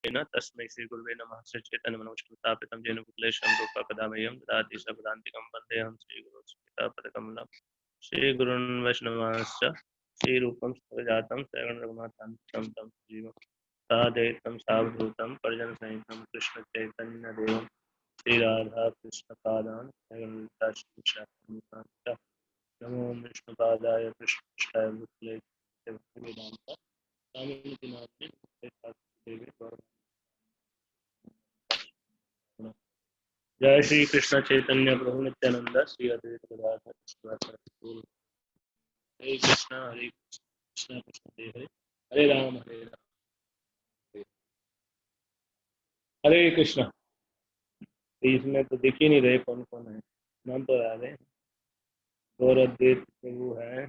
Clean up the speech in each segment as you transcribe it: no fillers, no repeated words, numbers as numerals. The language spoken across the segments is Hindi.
न तस्मै श्री गुरुवे नमः। श्री चैतन्य मनोष्टम स्थापितं येन भूतले स्वयं रूपा कदा मह्यं ददाति सपदान्तिकं वन्देऽहं श्रीगुरुं श्रीयुतापदकमलं श्रीगुरून् वैष्णवांश्च श्रीरूपं सगजातं शरणं रघुनाथान्वितं तं जीवं साद्वैतं सावधूतं परिजनसहितं कृष्णचैतन्यदेवं श्रीराधाकृष्णपादान् श्रीगणेश नमो विष्णुपादाय कृष्णाय भूतले वेदान्त स्वामिनिति नामिने देवी गौरवाणी। जय श्री कृष्ण चैतन्य प्रभु नित्यानंद श्री अद्वैत गदाधर श्रीवासादि गौर। हरे कृष्ण कृष्ण हरे हरे हरे राम हरे कृष्ण। इसमें तो दिख ही नहीं रहे कौन कौन है, नाम तो याद है। गौर अद्वैत प्रभु है,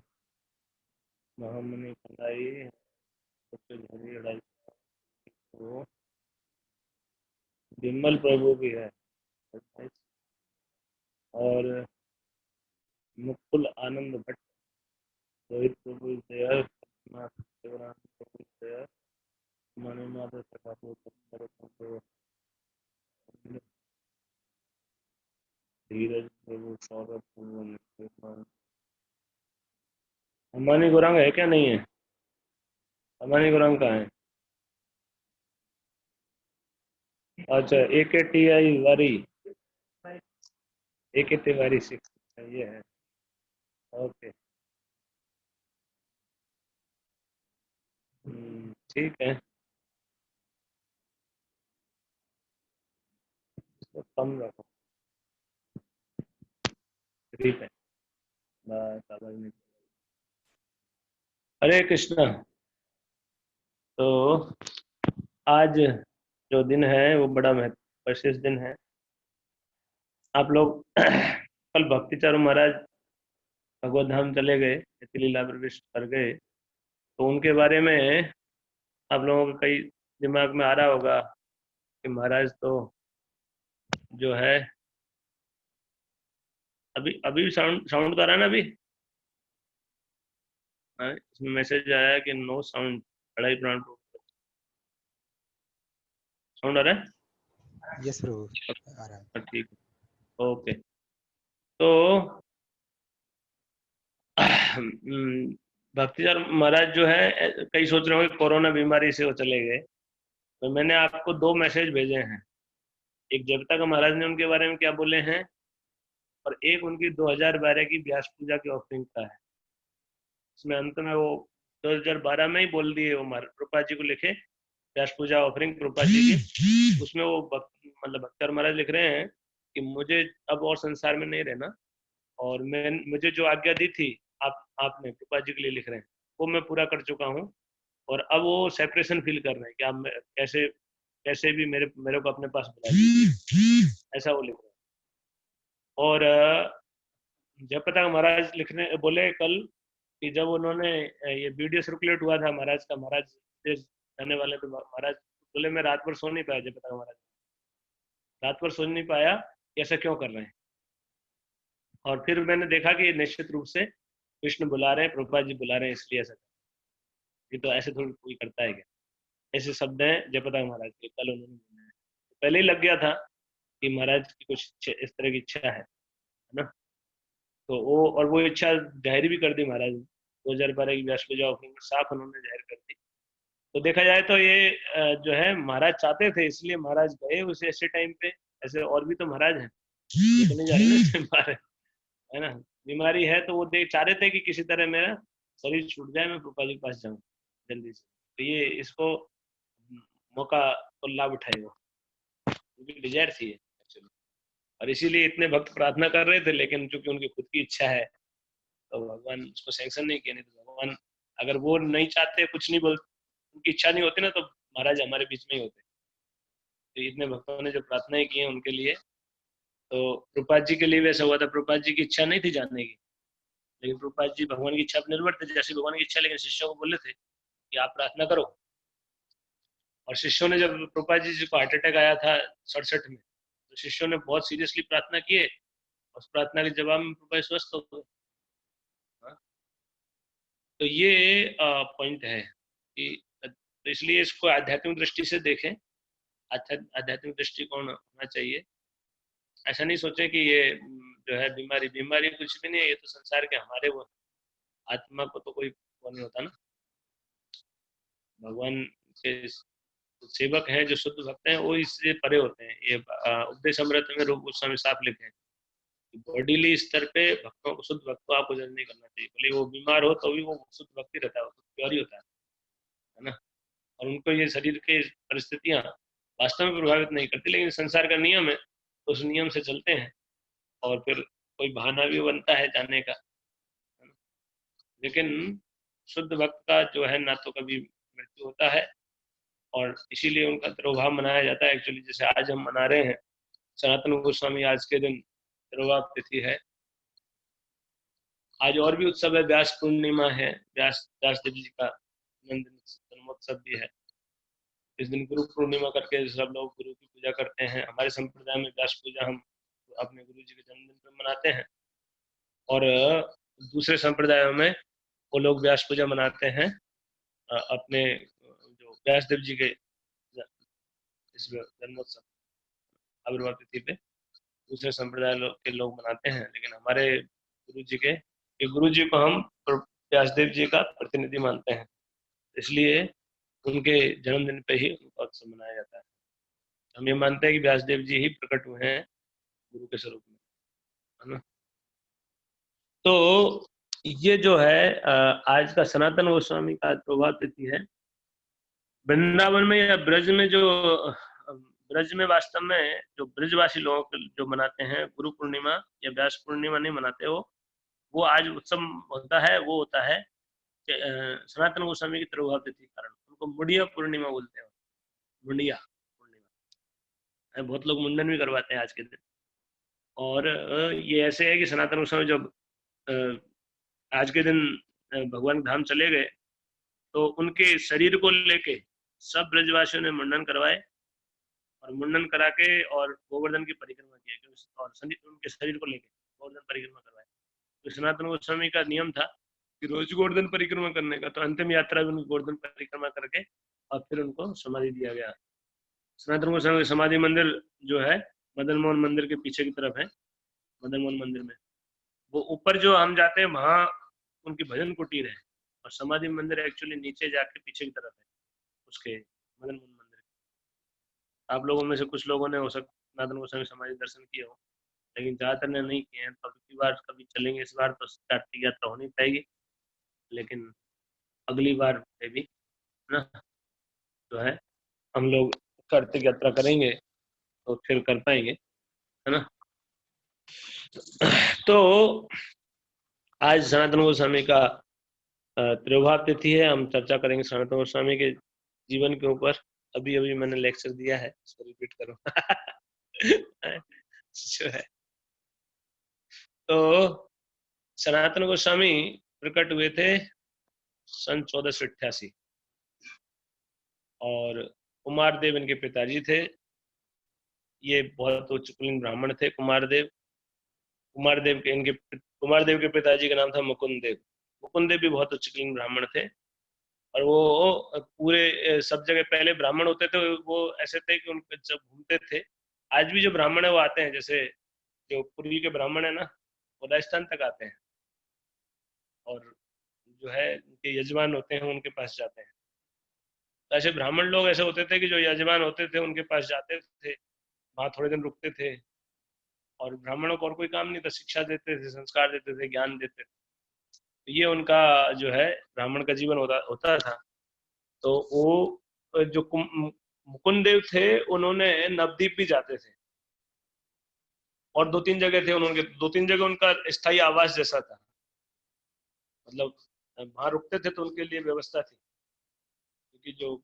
महामुनि कंदाई, वो विमल प्रभु भी है और मुकुल आनंद भट्ट, रोहित प्रभु देयर, देवरान प्रभु देयर, मणिनाथ सखा धीरज प्रभु, सौरभ प्रभु। अंबानी गुरंग है क्या? नहीं है। अंबानी गुरंग कहाँ है? अच्छा, AKTI वारी, AKTI वारी 6 ये है। ओके, ठीक है। तो कम रखो, ठीक है। हरे कृष्णा। तो आज जो दिन है वो बड़ा विशेष दिन है। आप लोग कल भक्ति चारू महाराज भगवत धाम चले गए, लीला प्रवेश कर गए, तो उनके बारे में आप लोगों को कई दिमाग में आ रहा होगा कि महाराज तो जो है अभी अभी साउंड साउंड तो आ रहा है ना अभी? हाँ, इसमें मैसेज आया है कि नो साउंड, लड़ाई प्राण साउंड आ रहा है? यस प्रभु, आ रहा है। ठीक है, ओके। तो भक्तिजार महाराज जो है, कई सोच रहे होंगे कोरोना बीमारी से वो चले गए, तो मैंने आपको 2 मैसेज भेजे हैं। एक जब तक महाराज ने उनके बारे में क्या बोले हैं, और एक उनकी 2012 की व्यास पूजा की ऑफरिंग का है। इसमें अंत में वो 2012 में ही बोल दिए, वो रूपा जी को लिखे व्यास पूजा ऑफरिंग रूपा जी की। उसमें वो मतलब भक्तर महाराज लिख रहे हैं कि मुझे अब और संसार में नहीं रहना, और मैं मुझे जो आज्ञा दी थी आपने रूपा जी के लिए लिख रहे हैं, वो मैं पूरा कर चुका हूँ। और अब वो सेपरेशन फील कर रहे हैं कि आप कैसे कैसे भी मेरे मेरे को अपने पास बुला लीजिए, ऐसा वो लिख रहे हैं। और जयप्रताप महाराज लिखने बोले कल कि जब उन्होंने ये वीडियो सर्कुलेट हुआ था महाराज का, महाराज देश जाने वाले, तो महाराज बोले मैं रात भर सो नहीं पाया। जयप्रताप महाराज रात भर सो नहीं पाया, ऐसा क्यों कर रहे हैं? और फिर मैंने देखा कि निश्चित रूप से कृष्ण बुला रहे हैं, प्रभुपाद जी बुला रहे हैं, इसलिए ऐसा। ये तो ऐसे थोड़ी कोई करता है क्या? ऐसे शब्द हैं जयप्रताप महाराज के, कल उन्होंने बोले हैं। पहले ही लग गया था कि महाराज की कुछ इस तरह की इच्छा है ना। तो वो, और वो इच्छा जाहिर भी कर दी महाराज ने। 2012 की व्यास पूजा ऑफरिंग में साफ उन्होंने जाहिर कर दी। तो देखा जाए तो ये जो है महाराज चाहते थे, इसलिए महाराज गए उस ऐसे टाइम पे। ऐसे और भी तो महाराज हैं, तो नहीं जा रहे ना, है ना। बीमारी है तो वो देख चाह रहे थे कि किसी तरह मेरा शरीर छूट जाए, मैं प्रभुपाद जी के पास जाऊं जल्दी से। तो ये इसको मौका को लाभ उठाए वो, उनकी डिजायर थी एक्चुअली। और इसीलिए इतने भक्त प्रार्थना कर रहे थे, लेकिन चूंकि उनकी खुद की इच्छा है तो भगवान उसको सैंक्शन नहीं किया। नहीं तो भगवान अगर वो नहीं चाहते, कुछ नहीं बोलते, उनकी इच्छा नहीं होती ना, तो महाराज हमारे बीच में ही होते। तो इतने भक्तों ने जो प्रार्थनाएं की हैं उनके लिए, तो प्रभुपाद जी के लिए वैसा हुआ था। प्रभुपाद जी की इच्छा नहीं थी जानने की, लेकिन प्रभुपाद जी भगवान की इच्छा पर निर्भर थे, जैसे भगवान की इच्छा। लेकिन शिष्यों को बोले थे कि आप प्रार्थना करो। और शिष्यों ने, जब प्रभुपाद जी को हार्ट अटैक आया था 67 में, तो शिष्यों ने बहुत सीरियसली प्रार्थना की है। उस प्रार्थना के जवाब में प्रभुपाद स्वस्थ हो गए। हाँ? तो ये पॉइंट है कि, तो इसलिए इसको आध्यात्मिक दृष्टि से देखें आध्यात्मिक दृष्टिकोण होना चाहिए। ऐसा नहीं सोचे कि ये जो है बीमारी बीमारी कुछ भी नहीं है, ये तो संसार के हमारे वो आत्मा को तो कोई वो नहीं होता ना। भगवान के सेवक हैं जो शुद्ध भक्त हैं वो इससे परे होते हैं। ये उपदेश अमृत में रूप गोस्वामी साफ लिखे हैं कि बॉडीली स्तर पे भक्तों को, शुद्ध भक्त को आपको जज नहीं करना चाहिए, भले वो बीमार हो तो भी वो शुद्ध भक्ति रहता है, वो प्योर ही होता है ना। और उनको ये शरीर की परिस्थितियां वास्तव में प्रभावित नहीं करती, लेकिन संसार का नियम है तो उस नियम से चलते हैं और फिर कोई बहाना भी बनता है जाने का, है ना? लेकिन शुद्ध भक्त का जो है ना तो कभी मृत्यु होता है, और इसीलिए उनका तिरुभाव मनाया जाता है। एक्चुअली जैसे आज हम मना रहे हैं सनातन गोस्वामी आज के दिन तिरुभाव तिथि है। आज और भी उत्सव है, व्यास पूर्णिमा है, व्यासदेव जी का जन्मोत्सव भी है। इस दिन गुरु पूर्णिमा करके सब लोग गुरु की पूजा करते हैं। हमारे संप्रदाय में व्यास पूजा हम अपने गुरु जी के जन्मदिन पर मनाते हैं, और दूसरे संप्रदायों में वो लोग व्यास पूजा मनाते हैं अपने जो व्यासदेव जी के इस जन्मोत्सव आविर्भाव तिथि पे दूसरे संप्रदाय के लोग मनाते हैं। लेकिन हमारे गुरु जी को हम व्यासदेव जी का प्रतिनिधि मानते हैं, इसलिए उनके जन्मदिन पे ही उनका उत्सव मनाया जाता है। हम ये मानते हैं कि व्यासदेव जी ही प्रकट हुए हैं गुरु के स्वरूप में, है ना। तो ये जो है आज का सनातन गोस्वामी का प्रभाव तिथि है। वृंदावन में या ब्रज में जो ब्रज में वास्तव में जो ब्रजवासी लोग जो मनाते हैं गुरु पूर्णिमा या व्यास पूर्णिमा नहीं मनाते, वो आज उत्सव होता है, वो होता है सनातन गोस्वामी की प्रभाव तिथि के कारण उनको मुंडिया पूर्णिमा बोलते हैं। मुंडिया पूर्णिमा, बहुत लोग मुंडन भी करवाते हैं आज के दिन। और ये ऐसे है कि सनातन गोस्वामी जब आज के दिन भगवान धाम चले गए तो उनके शरीर को लेके सब ब्रजवासियों ने मुंडन करवाए, और मुंडन करा के और गोवर्धन की परिक्रमा की, और उनके शरीर को लेके गोवर्धन परिक्रमा करवाए। तो सनातन गोस्वामी का नियम था कि रोज गोवर्धन परिक्रमा करने का, तो अंतिम यात्रा में उनको गोवर्धन परिक्रमा करके और फिर उनको समाधि दिया गया। सनातन गोस्वामी समाधि मंदिर जो है मदन मोहन मंदिर के पीछे की तरफ है। मदन मोहन मंदिर में वो ऊपर जो हम जाते हैं वहां उनकी भजन कुटीर है, और समाधि मंदिर एक्चुअली नीचे जाके पीछे की तरफ है उसके मदन मोहन मंदिर। आप लोगों में से कुछ लोगों ने हो सकता सनातन गोस्वामी समाधि दर्शन किया हो, लेकिन ज्यादातर ने नहीं किए हैं। तो अगली बार कभी चलेंगे, इस बार तो कार्तिक यात्रा हो नहीं पाएगी, लेकिन अगली बार पे भी ना जो है हम लोग कार्तिक यात्रा करेंगे तो फिर कर पाएंगे, है ना। तो आज सनातन गोस्वामी का त्रिभाव तिथि है। हम चर्चा करेंगे सनातन गोस्वामी के जीवन के ऊपर। अभी अभी मैंने लेक्चर दिया है, इसको रिपीट करो जो है तो सनातन गोस्वामी प्रकट हुए थे सन 1488, और कुमार देव इनके पिताजी थे। ये बहुत उच्च कुलीन ब्राह्मण थे कुमार देव। कुमार देव के पिताजी का नाम था मुकुंद देव। मुकुंद देव भी बहुत उच्च कुलीन ब्राह्मण थे, और वो पूरे सब जगह पहले ब्राह्मण होते थे वो ऐसे थे कि उनके जब घूमते थे। आज भी जो ब्राह्मण है वो आते हैं, जैसे जो पूर्वी के ब्राह्मण है ना वो राजस्थान तक आते हैं, और जो है उनके यजमान होते हैं उनके पास जाते हैं। तो ऐसे ब्राह्मण लोग ऐसे होते थे कि जो यजमान होते थे उनके पास जाते थे, वहां थोड़े दिन रुकते थे, और ब्राह्मणों को और कोई काम नहीं था, शिक्षा देते थे, संस्कार देते थे, ज्ञान देते थे। तो ये उनका जो है ब्राह्मण का जीवन होता था। तो वो जो मुकुंद देव थे उन्होंने नवद्वीप भी जाते थे, और दो तीन जगह थे उन्होंने, दो तीन जगह उनका स्थायी आवास जैसा था, मतलब वहां रुकते थे तो उनके लिए व्यवस्था थी। क्योंकि जो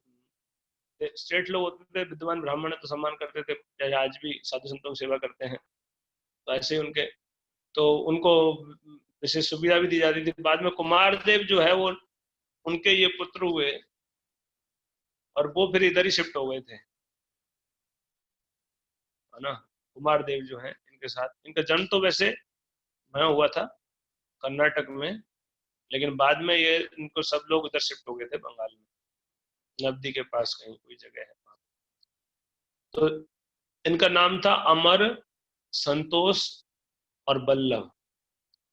स्टेट लोग होते थे विद्वान ब्राह्मण तो सम्मान करते थे, चाहे आज भी साधु संतों की सेवा करते हैं, तो ऐसे ही उनके तो उनको विशेष सुविधा भी दी जाती थी। बाद में कुमार देव जो है वो उनके ये पुत्र हुए, और वो फिर इधर ही शिफ्ट हो गए थे, है ना। कुमार देव जो है इनके साथ, इनका जन्म तो वैसे वहाँ हुआ था कर्नाटक में, लेकिन बाद में ये इनको सब लोग उधर शिफ्ट हो गए थे बंगाल में, नवदी के पास कहीं कोई जगह है। तो इनका नाम था अमर, संतोष और बल्लभ।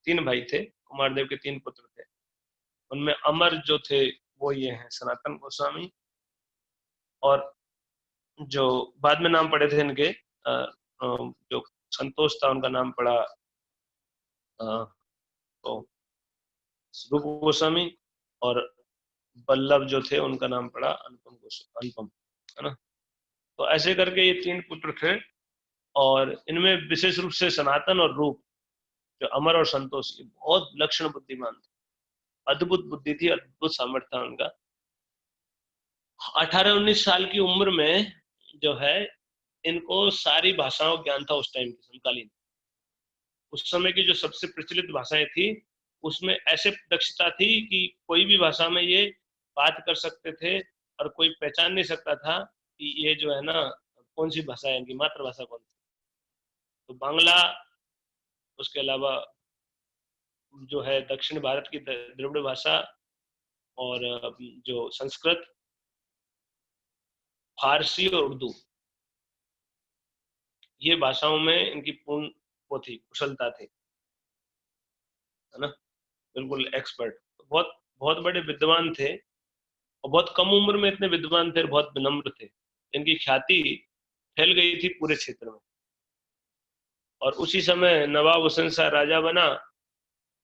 3 भाई थे, कुमारदेव के 3 पुत्र थे। उनमें अमर जो थे वो ये हैं सनातन गोस्वामी, और जो बाद में नाम पड़े थे इनके, जो संतोष था उनका नाम पड़ा तो रूप गोस्वामी, और बल्लभ जो थे उनका नाम पड़ा अनुपम गोस्वामी, अनुपम, है ना। तो ऐसे करके ये 3 पुत्र थे, और इनमें विशेष रूप से सनातन और रूप, जो अमर और संतोष, ये बहुत लक्षण बुद्धिमान थे। अद्भुत बुद्धि थी, अद्भुत सामर्थ्य था उनका। 18-19 साल की उम्र में जो है इनको सारी भाषाओं का ज्ञान था उस टाइम की, समकालीन। उस समय की जो सबसे प्रचलित भाषाएं थी उसमें ऐसे दक्षता थी कि कोई भी भाषा में ये बात कर सकते थे, और कोई पहचान नहीं सकता था कि ये जो है ना कौन सी भाषा है, इनकी मातृभाषा कौन सी। तो बांग्ला, उसके अलावा जो है दक्षिण भारत की द्रविड़ भाषा, और जो संस्कृत, फारसी और उर्दू, ये भाषाओं में इनकी पूर्ण वो थी, कुशलता थी, है ना, बिल्कुल एक्सपर्ट। बहुत बहुत बड़े विद्वान थे, और बहुत कम उम्र में इतने विद्वान थे, बहुत विनम्र थे। इनकी ख्याति फैल गई थी पूरे क्षेत्र में। और उसी समय नवाब हुसैन शाह राजा बना,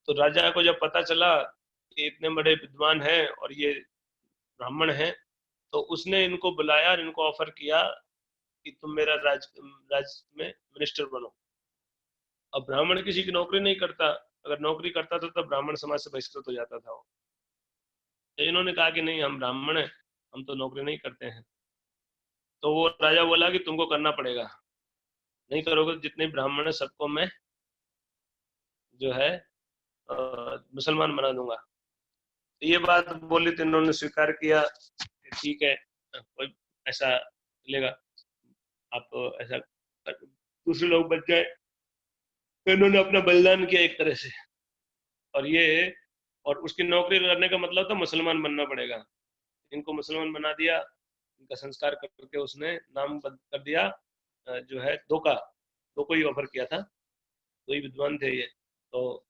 तो राजा को जब पता चला कि इतने बड़े विद्वान हैं और ये ब्राह्मण हैं, तो उसने इनको बुलाया और इनको ऑफर किया कि तुम मेरा राज में मिनिस्टर बनो। अब ब्राह्मण किसी की नौकरी नहीं करता, अगर नौकरी करता था तो ब्राह्मण समाज से बहिष्कृत हो जाता था वो। तो इन्होंने कहा कि नहीं, हम ब्राह्मण हैं, हम तो नौकरी नहीं करते हैं। तो वो राजा बोला कि तुमको करना पड़ेगा, नहीं करोगे तो जितने ब्राह्मण है सबको मैं जो है मुसलमान बना दूंगा। तो ये बात बोली तो इन्होंने स्वीकार किया कि ठीक है, कोई ऐसा चलेगा, आप ऐसा दूसरे लोग बच जाए। तो इन्होंने अपना बलिदान किया एक तरह से, और ये, और उसकी नौकरी करने का मतलब था मुसलमान बनना पड़ेगा। इनको मुसलमान बना दिया, इनका संस्कार करके उसने नाम कर दिया जो है दोका। दो को ही ऑफर किया था, दो ही विद्वान थे ये। तो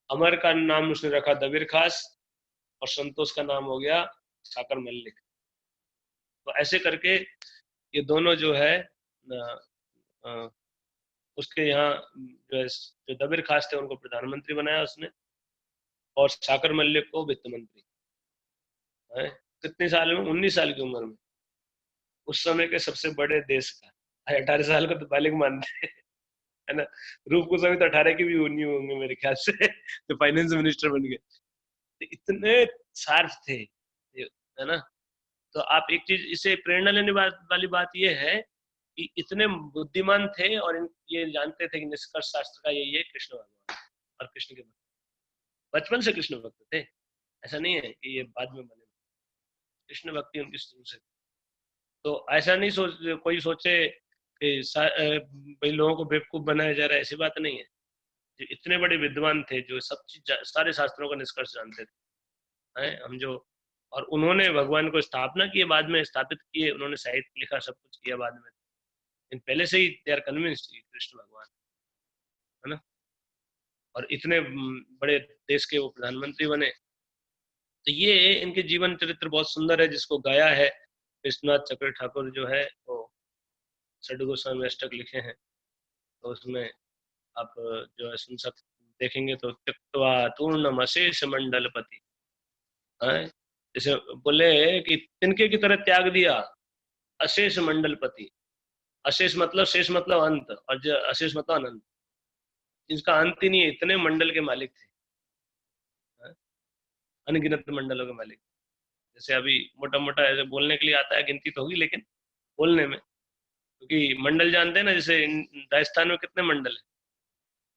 अमर का नाम उसने रखा दबीर खास, और संतोष का नाम हो गया साकर मल्लिक। तो ऐसे करके ये दोनों जो है उसके यहाँ जो है, जो दबीर खास थे उनको प्रधानमंत्री बनाया उसने, और साकर मल्लिक को वित्त मंत्री। कितने साल में? 19 साल की उम्र में, उस समय के सबसे बड़े देश का। 18 साल का तो बालिग मानते हैं, है ना। रूप गोस्वामी तो 18 की भी नहीं होंगे मेरे ख्याल से, तो फाइनेंस मिनिस्टर बन गए। तो इतने शार्प थे है ना। तो आप एक चीज इससे प्रेरणा लेने वाली बात यह है कि इतने बुद्धिमान थे, और ये जानते थे कि निष्कर्ष शास्त्र का यही है, कृष्ण भगवान और कृष्ण के भक्त। बचपन से कृष्ण भक्त थे, ऐसा नहीं है कि ये बाद में बने। कृष्ण भक्ति उनकी शुरू से। तो ऐसा नहीं कोई सोचे कि भाई लोगों को बेवकूफ बनाया जा रहा है, ऐसी बात नहीं है। जो इतने बड़े विद्वान थे, जो सब चीज सारे शास्त्रों का निष्कर्ष जानते थे, हैं हम जो। और उन्होंने भगवान को स्थापना की, बाद में स्थापित किए, उन्होंने साहित्य लिखा, सब कुछ किया बाद में। इन पहले से ही दे आर कन्विंस्ड कृष्ण भगवान, है ना। और इतने बड़े देश के वो प्रधानमंत्री बने। तो ये इनके जीवन चरित्र बहुत सुंदर है, जिसको गाया है विश्वनाथ चक्र ठाकुर जो है वो षड गोस्वामी अष्टक लिखे हैं। तो उसमें आप जो है सुन सकते, देखेंगे तो त्यक्त्वा तूर्णम अशेष मंडलपति, जैसे बोले कि तिनके की तरह त्याग दिया अशेष मंडलपति। अशेष मतलब, शेष मतलब अंत, और अशेष मतलब अनंत, जिसका अंत ही नहीं है, इतने मंडल के मालिक थे, अनगिनत मंडलों के मालिक। जैसे अभी मोटा मोटा ऐसे बोलने के लिए आता है, गिनती तो होगी लेकिन बोलने में, क्योंकि मंडल जानते हैं ना, जैसे राजस्थान में कितने मंडल है?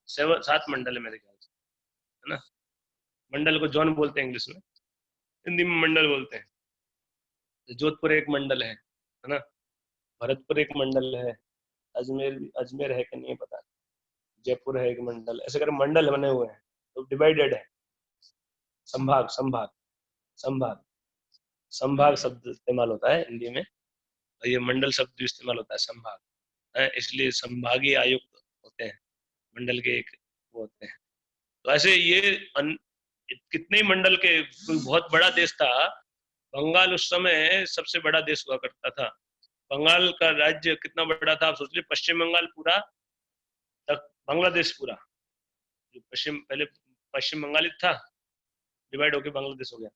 7 मंडल है मेरे ख्याल से, है ना। मंडल को जॉन बोलते हैं इंग्लिश में, हिंदी में मंडल बोलते हैं। जोधपुर एक मंडल है ना। भरतपुर एक मंडल है। अजमेर, अजमेर है कि नहीं पता। जयपुर है एक मंडल। ऐसे कर मंडल बने हुए हैं, तो डिवाइडेड है। संभाग, संभाग, संभाग, संभाग शब्द इस्तेमाल होता है हिंदी में। ये मंडल शब्द भी इस्तेमाल होता है, संभाग है, इसलिए संभागीय आयुक्त होते हैं, मंडल के एक वो होते हैं। तो ऐसे ये कितने ही मंडल के, कोई बहुत बड़ा देश था बंगाल, उस समय सबसे बड़ा देश हुआ करता था। बंगाल का राज्य कितना बड़ा था आप सोच लीजिए, पश्चिम बंगाल पूरा तक, बांग्लादेश पूरा, जो पश्चिम, पहले पश्चिम बंगाल ही था, डिवाइड होके बांग्लादेश हो गया,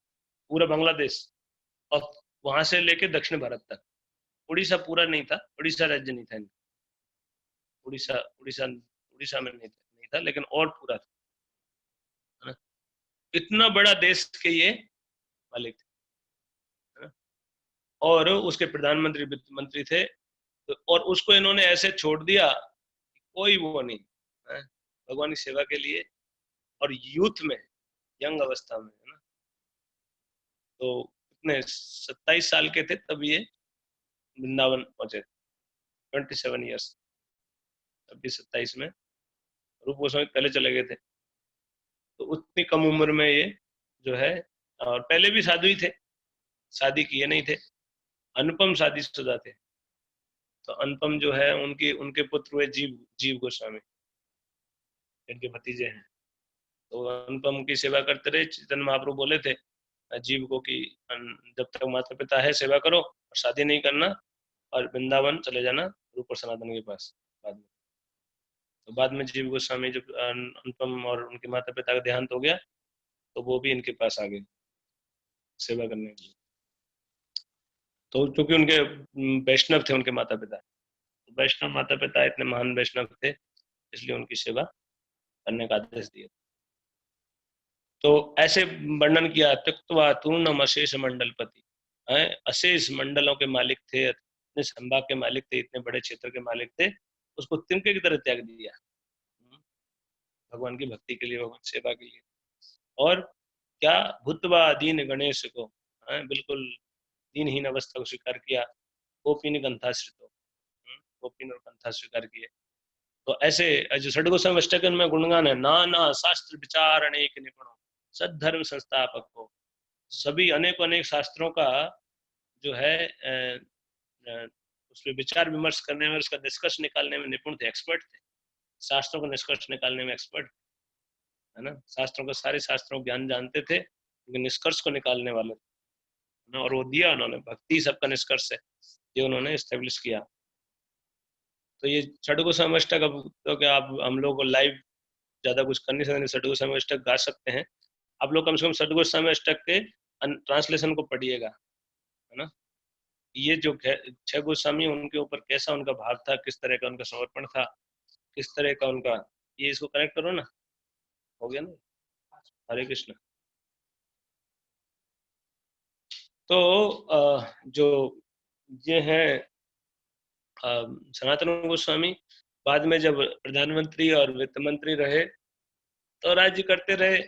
पूरा बांग्लादेश, और वहां से लेके दक्षिण भारत तक। उड़ीसा पूरा नहीं था, उड़ीसा राज्य नहीं था, उड़ीसा उड़ीसा उड़ीसा में नहीं था, लेकिन और पूरा था, है ना। इतना बड़ा देश के ये मालिक थे, है ना? और उसके प्रधानमंत्री वित्त मंत्री थे, तो और उसको इन्होंने ऐसे छोड़ दिया, कोई वो नहीं है, भगवान की सेवा के लिए, और यूथ में, यंग अवस्था में, है ना। तो कितने 27 साल के थे तब ये वृंदावन पहुंचे, 27 ईयर्स, तब भी 27 में, रूप गोस्वामी पहले चले गए थे। तो उतनी कम उम्र में ये जो है, और पहले भी साधु ही थे, शादी किए नहीं थे, अनुपम शादीशुदा थे। तो अनुपम जो है उनकी, उनके पुत्र हुए जीव, जीव गोस्वामी, इनके भतीजे हैं। तो अनुपम की सेवा करते रहे। चैतन्य महाप्रभु बोले थे जीव को कि जब तक माता पिता है सेवा करो, और शादी नहीं करना, और वृंदावन चले जाना रूप और सनातन के पास बाद में। तो बाद में जीव गोस्वामी, जब अनुपम और उनके माता पिता का देहांत हो गया, तो वो भी इनके पास आ गए सेवा करने के लिए। तो क्योंकि उनके वैष्णव थे उनके माता पिता, वैष्णव माता पिता इतने महान वैष्णव थे, इसलिए उनकी सेवा करने का आदेश दिया। तो ऐसे वर्णन किया, त्यक्त्वा तूर्णम अशेष मंडलपति, अशेष मंडलों के मालिक थे, इतने संभाग के मालिक थे, इतने बड़े क्षेत्र के मालिक थे, उसको तिनके की तरह त्याग दिया भगवान की भक्ति के लिए, भगवान सेवा के लिए। और क्या, भूतवा दीन गणेश को, बिल्कुल दीनहीन अवस्था को स्वीकार किया, गोपीन कंथाश्रितो, गोपीन और कंथा स्वीकार किए। तो ऐसे जो षड्गोस्वामी अष्टकन में गुणगान है, नाना शास्त्र विचार अनेक निपुणों, सद्धर्म संस्थापक को, सभी अनेक अनेक शास्त्रों का जो है उसमें विचार विमर्श करने में, उसका निष्कर्ष निकालने में निपुण थे, एक्सपर्ट थे, शास्त्रों का निष्कर्ष निकालने में एक्सपर्ट, है ना। शास्त्रों का, सारे शास्त्रों ज्ञान जानते थे, लेकिन निष्कर्ष को निकालने वाले थे, और वो दिया उन्होंने, भक्ति सबका निष्कर्ष है, ये उन्होंने एस्टेब्लिश किया। तो ये षड्गोस्वामी अष्टक, अब तो क्या आप, हम लोग को लाइव ज्यादा कुछ कर नहीं सकते, षड्गोस्वामी अष्टक गा सकते हैं। आप लोग कम से कम षड्गोस्वामी अष्टक के ट्रांसलेशन को पढ़िएगा, है ना। ये जो 6 गोस्वामी, उनके ऊपर कैसा उनका भाव था, किस तरह का उनका समर्पण था, किस तरह का उनका, ये इसको कनेक्ट करो ना, हो गया ना। हरे कृष्ण। तो जो ये है सनातन गोस्वामी, बाद में जब प्रधानमंत्री और वित्त मंत्री रहे तो राज्य करते रहे,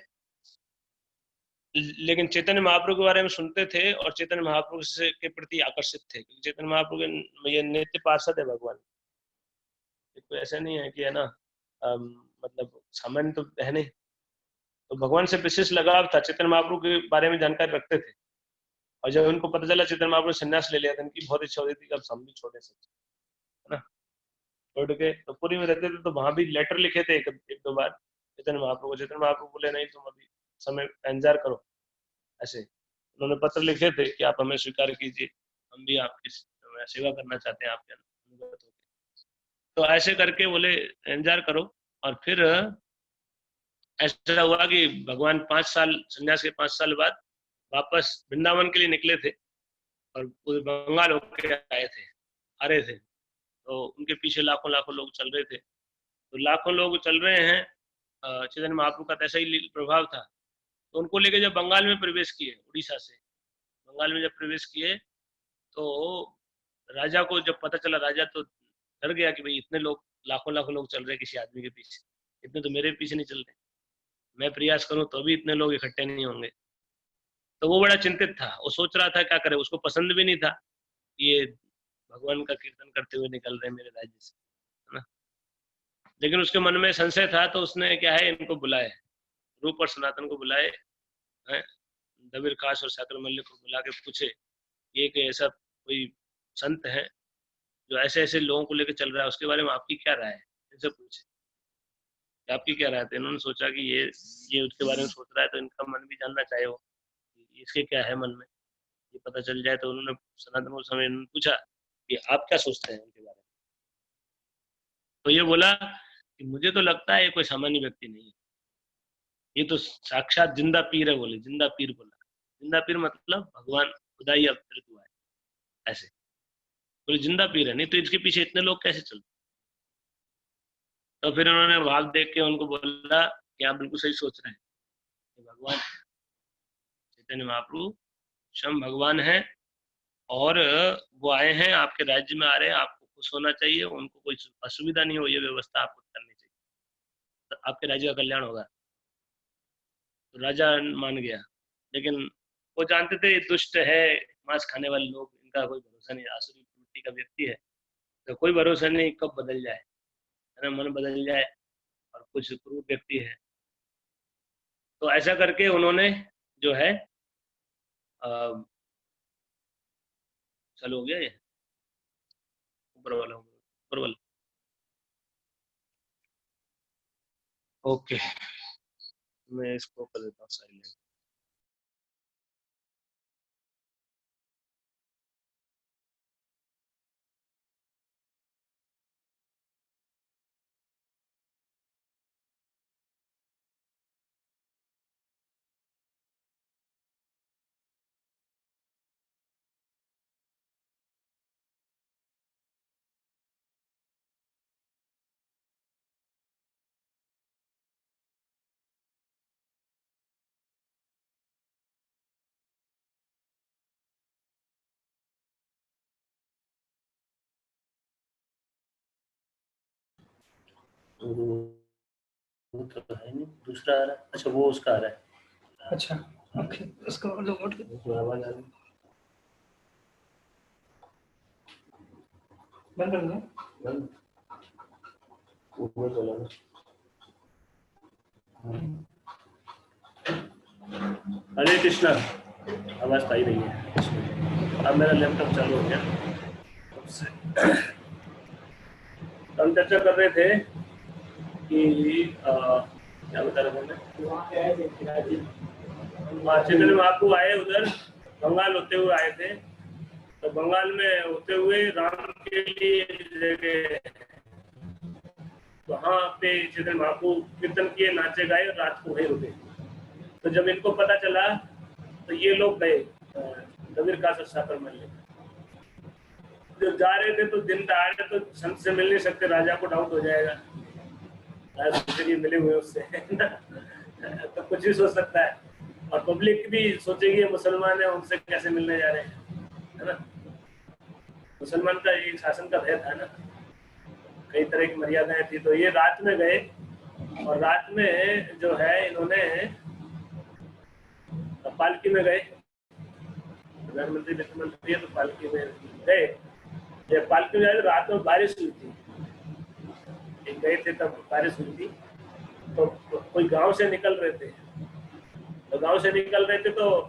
लेकिन चैतन्य महाप्रभु के बारे में सुनते थे और चैतन्य महाप्रभु से के प्रति आकर्षित थे, क्योंकि चैतन्य महाप्रभु के ये नित्य पार्षद है भगवान, तो ऐसा नहीं है कि, है ना, मतलब सामान्य तो है नहीं। तो भगवान से विशेष लगाव था, चैतन्य महाप्रभु के बारे में जानकारी रखते थे। और जब उनको पता चला चैतन्य महाप्रभु संन्यास ले लिया, तो उनकी बहुत इच्छा होती थी कि अब हम भी छोड़े सच, है ना। छोड़ के तो पूरी में रहते थे, तो वहां भी लेटर लिखे थे एक दो बार चैतन्य महाप्रभु को। चैतन्य महाप्रभु बोले नहीं, तुम अभी समय का इंतजार करो, ऐसे उन्होंने पत्र लिखे थे कि आप हमें स्वीकार कीजिए, हम भी आपकी सेवा करना चाहते हैं आपके अनुगत होकर। तो ऐसे करके बोले इंतजार करो। और फिर ऐसा हुआ कि भगवान 5 साल, संन्यास के 5 साल बाद वापस वृंदावन के लिए निकले थे, और पूरे बंगाल होके आए थे, आ रहे थे। तो उनके पीछे लाखों लाखों लोग चल रहे थे। तो लाखों लोग चल रहे हैं, चैतन्य महाप्रभु का ऐसा ही प्रभाव था। तो उनको लेके जब बंगाल में प्रवेश किए, उड़ीसा से बंगाल में जब प्रवेश किए, तो राजा को जब पता चला, राजा तो डर गया कि भाई इतने लोग, लाखों लाखों लोग चल रहे हैं किसी आदमी के पीछे, इतने तो मेरे पीछे नहीं चल रहे, मैं प्रयास करूं तो भी इतने लोग इकट्ठे नहीं होंगे। तो वो बड़ा चिंतित था, वो सोच रहा था क्या करे, उसको पसंद भी नहीं था ये भगवान का कीर्तन करते हुए निकल रहे मेरे राज्य से, है ना। लेकिन उसके मन में संशय था, तो उसने क्या है, इनको बुलाए, रूप और सनातन को बुलाए, दबीर काश और साकर मल्लिक को बुला के पूछे ये कि ऐसा कोई संत हैं जो ऐसे ऐसे लोगों को लेकर चल रहा है, उसके बारे में आपकी क्या राय है, इनसे पूछे कि आपकी क्या राय है। इन्होंने सोचा कि ये उसके बारे में सोच रहा है तो इनका मन भी जानना चाहिए हो, इसके क्या है मन में, ये पता चल जाए। तो उन्होंने सनातन गोस्वामी ने पूछा कि आप क्या सोचते हैं उनके बारे में। तो ये बोला कि मुझे तो लगता है ये कोई सामान्य व्यक्ति नहीं है, ये तो साक्षात जिंदा पीर है। बोले जिंदा पीर, बोला जिंदा पीर मतलब भगवान खुदा ही अवतरित हुआ है ऐसे। बोले जिंदा पीर है, नहीं तो इसके पीछे इतने लोग कैसे चलते। तो फिर उन्होंने भाव देख के उनको बोला कि आप बिल्कुल सही सोच रहे हैं, कि भगवान चैतन्य महाप्रभु स्वयं भगवान है, और वो आए हैं आपके राज्य में, आ रहे हैं, आपको खुश होना चाहिए, उनको कोई असुविधा नहीं हो, ये व्यवस्था आपको करनी चाहिए, तो आपके राज्य का कल्याण होगा। तो राजा मान गया, लेकिन वो जानते थे ये दुष्ट है, मांस खाने वाले लोग, इनका कोई भरोसा नहीं, आसुरी प्रवृत्ति का व्यक्ति है, तो कोई भरोसा नहीं कब बदल जाए, है ना, मन बदल जाए, और कुछ क्रूर व्यक्ति है। तो ऐसा करके उन्होंने जो है चलो हो गया ये ऊपर वाला, ऊपर वाला, ओके, मैं इसको कर देता हूँ साइलेंट। तो है नहीं, दूसरा आ रहा है, अच्छा वो उसका आ रहा है, अच्छा ओके, इसको लोड आवाज आ रही है, बंद कर दो, बंद, ऊपर चला गया। हरे कृष्णा, आवाज तो आई रही है। अब मेरा लैपटॉप चालू हो गया। हम चर्चा कर रहे थे कि क्या बता रहे थे, चैतन्य महाप्रभु आए उधर बंगाल होते हुए आए थे, तो बंगाल में होते हुए राम के लिए जगह, वहां पे चैतन्य महाप्रभु कीर्तन किए, नाचे गाए, और रात को वहीं रुके। तो जब इनको पता चला तो ये लोग गए कबीर का साकर मिलने। जो जा रहे थे तो दिन दहाड़े तो संत से मिल नहीं सकते, राजा को डाउट हो जाएगा, मिले हुए उससे तो कुछ भी सोच सकता है, और पब्लिक भी सोचेगी मुसलमान है, उनसे कैसे मिलने जा रहे हैं, है ना। मुसलमान का एक शासन का भय था ना, कई तरह की मर्यादाएं थी। तो ये रात में गए, और रात में जो है इन्होंने पालकी में गए, प्रधानमंत्री वित्त मंत्री है तो पालकी में गए। जब पालकी में गए तो रात में बारिश हुई थी, गए थे तब बारिश हुई थी। तो कोई गांव से निकल रहे थे, तो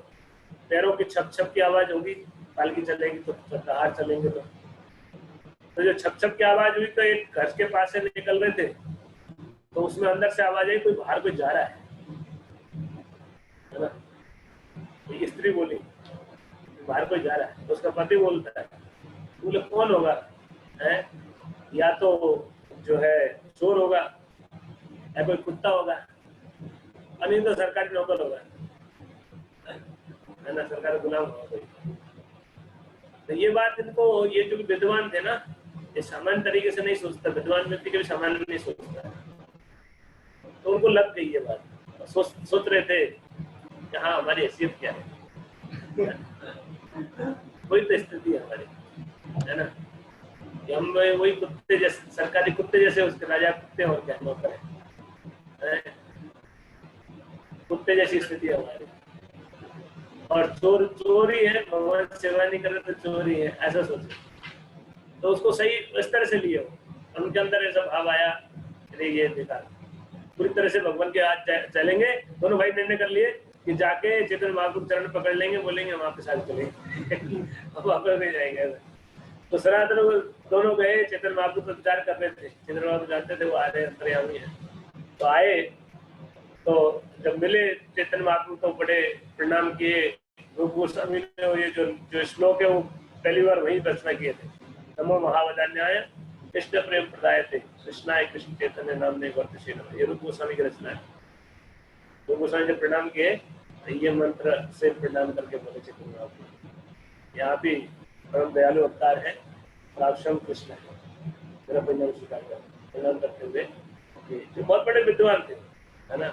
पैरों की छप छप की आवाज होगी, पालकी चलेगी तो बाहर चलेंगे तो जो छप छप की आवाज हुई, तो एक घर के पास से निकल रहे थे, तो उसमें अंदर से आवाज आई कोई बाहर कोई जा रहा है ना। तो स्त्री बोली बाहर कोई जा रहा है, तो उसका पति बोलता है, बोले कौन होगा, है या तो जो है चोर होगा, या कोई कुत्ता होगा, और नहीं तो सरकारी नौकर होगा, है ना, सरकारी गुलाम होगा कोई। तो ये बात इनको, ये जो विद्वान थे ना, ये सामान्य तरीके से नहीं सोचता, विद्वान व्यक्ति कभी सामान्य नहीं सोचता, तो उनको लग गई ये बात। सोच रहे थे कि हाँ हमारी हैसियत क्या है वही तो स्थिति है हमारी, है ना, कि हम वही कुत्ते जैसे, सरकारी कुत्ते जैसे, उसके राजा कुत्ते और क्या नौकर है, कुत्ते जैसी स्थिति है हमारी। और चोरी है, भगवान सेवा नहीं कर रहे तो चोरी है, ऐसा सोचे। तो उसको सही इस तरह से लिए हो, उनके अंदर ऐसा भाव आया, अरे ये बेकार, पूरी तरह से भगवान के हाथ चलेंगे। दोनों भाई निर्णय कर लिए कि जाके चैतन्य महाप्रभु चरण पकड़ लेंगे, बोलेंगे हम आपके साथ चलेंगे वापस नहीं जाएंगे। तो सनातन दोनों गए, चैतन्य महाप्रभु पर विचार कर रहे थे। चैतन्य महाप्रभु जानते थे वो आ रहे अंतर्यामी है, तो आए। तो जब मिले चैतन्य महाप्रभु तो बड़े प्रणाम किए। रूप गोस्वामी ने ये जो श्लोक है वो पहली बार वही रचना किए थे। नमो महावदान्याय कृष्ण प्रेम प्रदाय थे कृष्णाय कृष्ण चैतन्य नाम ने वर्तशील, ये रूप गोस्वामी की रचना है। रूप गोस्वामी ने प्रणाम किए, ये मंत्र से प्रणाम करके बोले चैतन्य महाप्रभु यहाँ भी परम दयालु अवतार है और आप स्वयं कृष्ण है, मेरा प्रणाम स्वीकार कर प्रणाम करते हुए। जो बहुत बड़े विद्वान थे, है ना,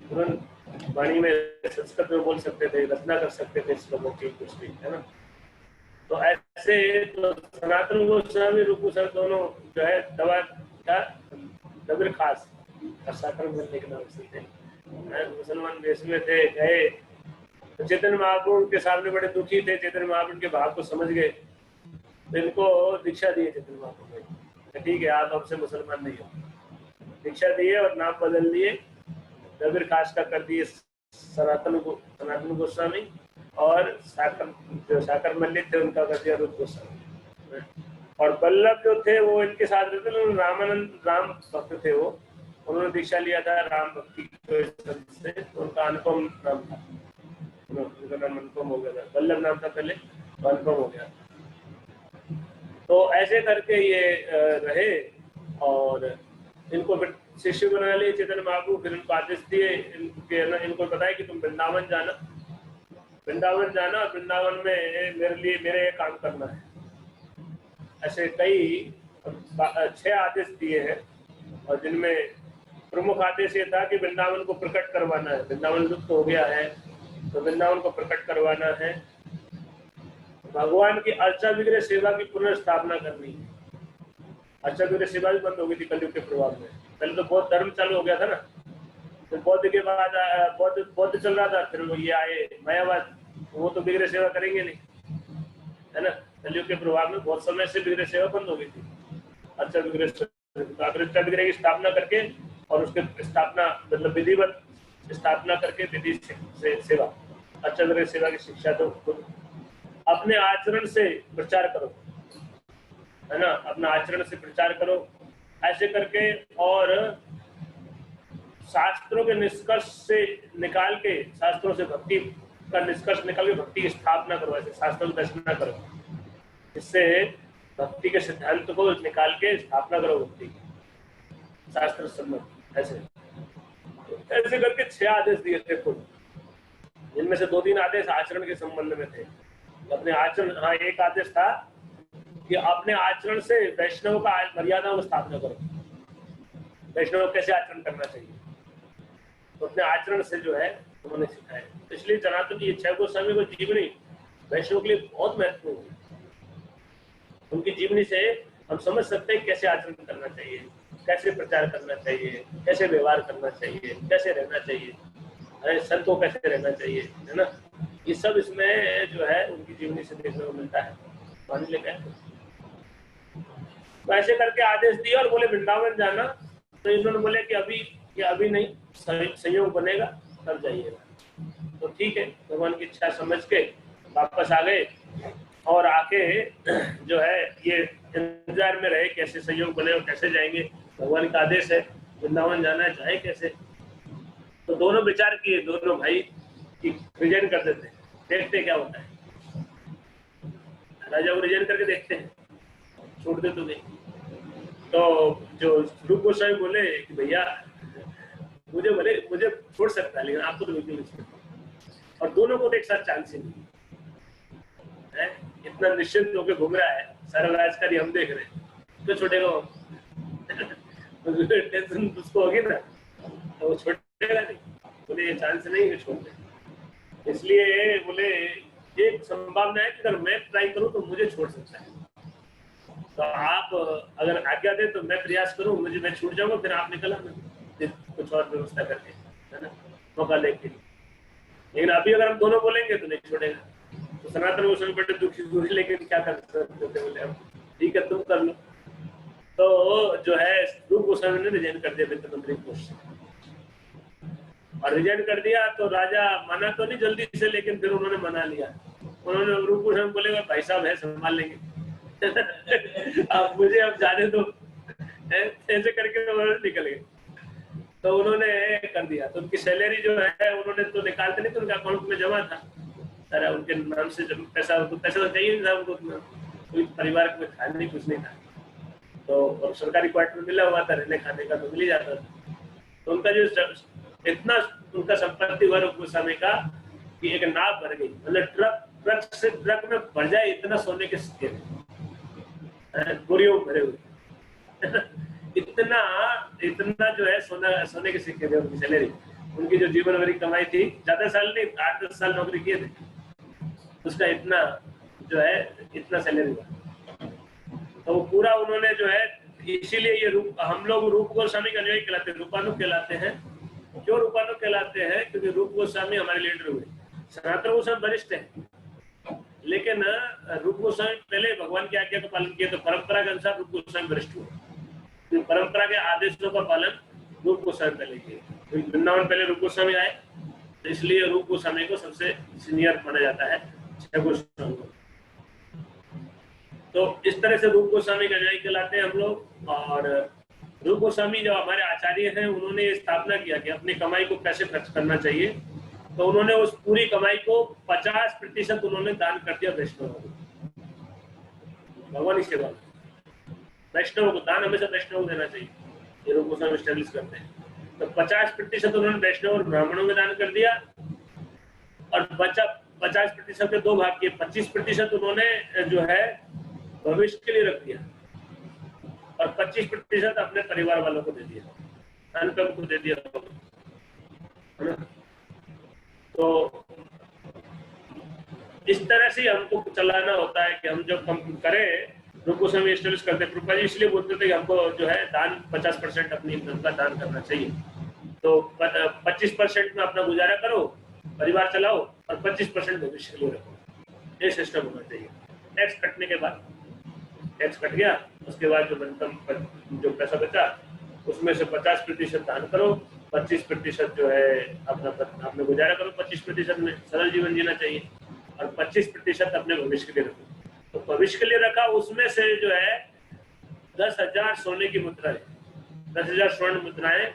तुरंत वाणी में संस्कृत में बोल सकते थे, रचना कर सकते थे श्लोकों की कुछ भी, है ना। तो ऐसे तो सनातन गोस्वामी रूप गोस्वामी दोनों जो है दवा का नबीर खास और साकर मिलने के नाम से थे, मुसलमान देश में थे। गए तो चैतन्य महाप्रभु के सामने बड़े दुखी थे, चैतन्य महाप्रभु के भाव को समझ गए, तो इनको दीक्षा दिए चैतन्य महाप्रभु ने, ठीक है आप हमसे मुसलमान नहीं हो। दीक्षा दिए और नाम बदल दिए, नबीर खास का कर दिए सनातन गोस्वामी, और साकर मल्लिक थे उनका कर दिया रूप गोस्वामी। और बल्लभ जो थे वो इनके साथ रहते थे, रामानंद राम भक्त थे वो, उन्होंने दीक्षा लिया था राम भक्ति से, तो उनका अनुपम नाम था, उनका नाम अनुपम हो गया था, बल्लभ नाम था पहले, अनुपम हो गया। तो ऐसे करके ये रहे और इनको शिष्य बना लिए चैतन्य महाप्रभु। फिर इनको आदेश दिए, इनको बताया कि तुम वृंदावन जाना, वृंदावन जाना, वृंदावन में मेरे लिए मेरे काम करना है। ऐसे कई 6 आदेश दिए हैं, और जिनमें प्रमुख आदेश ये था कि वृंदावन को प्रकट करवाना है। वृंदावन लुप्त हो गया है तो वृंदावन को प्रकट करवाना है। भगवान की अर्चा विग्रह सेवा की पुनर्स्थापना करनी है। अर्चा विग्रह सेवा भी बंद हो गई थी कलयुग के प्रभाव में। पहले तो बौद्ध धर्म चालू हो गया था ना, तो बौद्ध के बाद बौद्ध चल रहा था, फिर वो ये आए मायावाद, वो तो विग्रह सेवा करेंगे नहीं, है ना। कलयुग के प्रभाव में बहुत समय से विग्रह सेवा बंद हो गई थी। अर्चा विग्रह की स्थापना करके और उसके स्थापना मतलब विधिवत स्थापना करके विधि से सेवा, अर्चा विग्रह सेवा की शिक्षा तो अपने आचरण से प्रचार करो, है ना, अपना आचरण से प्रचार करो। ऐसे करके और शास्त्रों के निष्कर्ष से निकाल के, शास्त्रों से भक्ति का निष्कर्ष निकाल के भक्ति की स्थापना करो। ऐसे शास्त्रों की रचना करो, इससे भक्ति के सिद्धांत को निकाल के स्थापना करो भक्ति की, शास्त्र सम्मत। ऐसे करके 6 आदेश दिए थे खुद, जिनमें से 2-3 आदेश आचरण के संबंध में थे। अपने आचरण, हाँ, एक आदेश था कि अपने आचरण से वैष्णव का मर्यादाओं की स्थापना करो। वैष्णव कैसे आचरण करना चाहिए, तो अपने आचरण से जो है उन्होंने सिखाया। इसलिए सनातन की 6 गोस्वामी को जीवनी वैष्णव के लिए बहुत महत्वपूर्ण है। उनकी जीवनी से हम समझ सकते हैं कैसे आचरण करना चाहिए, कैसे प्रचार करना चाहिए, कैसे व्यवहार करना चाहिए, कैसे रहना चाहिए, संत को कैसे रहना चाहिए, है ना। ये सब इसमें जो है उनकी जीवनी से देखने को मिलता है। मान लेगा तो ऐसे करके आदेश दिया और बोले वृंदावन जाना। तो इन्होंने बोले कि अभी नहीं, संयोग बनेगा तब जाइएगा। तो ठीक है, भगवान की इच्छा समझ के वापस आ गए और आके जो है ये इंतजार में रहे कैसे संयोग बने और कैसे जाएंगे। भगवान का आदेश है वृंदावन जाना है, जाए कैसे। तो दोनों विचार किए, दोनों भाई कि रिजाइन कर देते हैं, देखते क्या होता है। राजा को रिजाइन करके देखते हैं, छोड़ दे तो नहीं। तो जो रूप गोस्वामी बोले कि भैया मुझे छोड़ सकता है, लेकिन आपको तो बिल्कुल नहीं छोड़। और दोनों को एक साथ चांस ही नहीं है। इतना निश्चिंत होकर घूम रहा है, सारा राजकारी हम देख रहे हैं, तो छोड़ेगा वो। टेंशन उसको होगी ना, तो वो छोड़ेगा नहीं। बोले ये चांस नहीं है छोड़ दे। इसलिए बोले एक संभावना है कि अगर मैं ट्राई करूं तो मुझे छोड़ सकता है। तो आप अगर आज्ञा दे तो मैं प्रयास करूं, मैं छूट जाऊंगा, फिर आप निकल आना कुछ और व्यवस्था करके, है ना, मौका लेके। लेकिन अभी अगर हम दोनों बोलेंगे तो नहीं छोड़ेगा। तो सनातन गोस्वामी बड़े दुखी हुए, लेकिन क्या कर सकते थे, बोले अब ठीक है तुम कर लो। तो जो है रूप गोस्वामी ने रिजाइन कर दिया वित्त मंत्री पोस्ट, और रिजाइन कर दिया। तो राजा माना तो नहीं जल्दी से, लेकिन फिर उन्होंने मना लिया। उन्होंने रूप गोस्वामी बोले भाई साहब है संभाल लेंगे, अब मुझे अब जाने दो, ऐसे करके उन्होंने निकल गए। तो उन्होंने कर दिया, तो उनकी सैलरी जो है उन्होंने तो निकालते नहीं, तो उनके अकाउंट में जमा था सारा, उनके नाम से जब पैसा, उनको पैसा तो चाहिए नहीं था उनको, कोई परिवार में था नहीं, कुछ नहीं था, तो और सरकारी क्वार्टर मिला हुआ था, रहने खाने का तो मिल ही जाता था। तो उनका जो इतना उनका संपत्ति हुआ रूप गोस्वामी का कि एक नाव भर गई, मतलब ट्रक में भर जाए इतना सोने के सिक्के बोरियों भरे हुए इतना इतना जो है सोने के सिक्के थे उनकी सैलरी। उनकी जो जीवन भर की कमाई थी, ज्यादा साल नहीं, 8-10 साल नौकरी किए थे, उसका इतना जो है इतना सैलरी हुआ। तो वो पूरा उन्होंने जो है, इसीलिए ये हम लोग रूप गोस्वामी का अनुयायी कहलाते हैं, रूपानुग कहलाते हैं। क्यों रूपानुग कहलाते हैं? क्योंकि रूप गोस्वामी हमारे लीडर हुए। सनातन गोस्वामी वरिष्ठ है, लेकिन रूप गोस्वामी पहले भगवान की आज्ञा का पालन किया, तो परंपरा के अनुसार रूप गोस्वामी वरिष्ठ हुए। तो परंपरा के आदेशों का पालन रूप गोस्वामी पहले किए। तो वृंदावन पहले रूप गोस्वामी आए, तो इसलिए रूप गोस्वामी को सबसे सीनियर माना जाता है 6 गोस्वामी को। तो इस तरह से रूप गोस्वामी का अनुयायी कहलाते हैं हम लोग। और रूप गोस्वामी जो हमारे आचार्य हैं, उन्होंने ये स्थापना किया कि अपनी कमाई को कैसे खर्च करना चाहिए। तो उन्होंने उस पूरी कमाई को 50% उन्होंने दान कर दिया वैष्णव को, भगवान की सेवा में। वैष्णव को दान हमेशा वैष्णव को देना चाहिए, ये रूप गोस्वामी स्टैब्लिश करते हैं। तो 50% उन्होंने वैष्णव और ब्राह्मणों में दान कर दिया, और बचा 50% के 2 भाग किए। 25% उन्होंने जो है भविष्य के लिए रख दिया, और 25% अपने परिवार वालों को दे दिया, अनकम को दे दिया। तो इस तरह से हमको चलाना होता है कि हम जब हम करें, रूप गोस्वामी एस्टेब्लिश करते हैं। प्रभुपाद जी इसलिए बोलते थे कि हमको जो है दान 50% अपनी इनकम का दान करना चाहिए। तो 25% में अपना गुजारा करो, परिवार चलाओ, और 25% भविष्य के लिए रखो। ये सिस्टम होना चाहिए। टैक्स कटने के बाद, टैक्स कट गया, उसके बाद जो पैसा बचा उसमें से 50% दान करो, 25% जो है अपना गुजारा करो। 25% में सरल जीवन जीना चाहिए, और 25% अपने भविष्य के लिए रखो। तो भविष्य के लिए रखा, उसमें से जो है 10,000 सोने की मुद्राएं, 10,000 स्वर्ण मुद्राएं,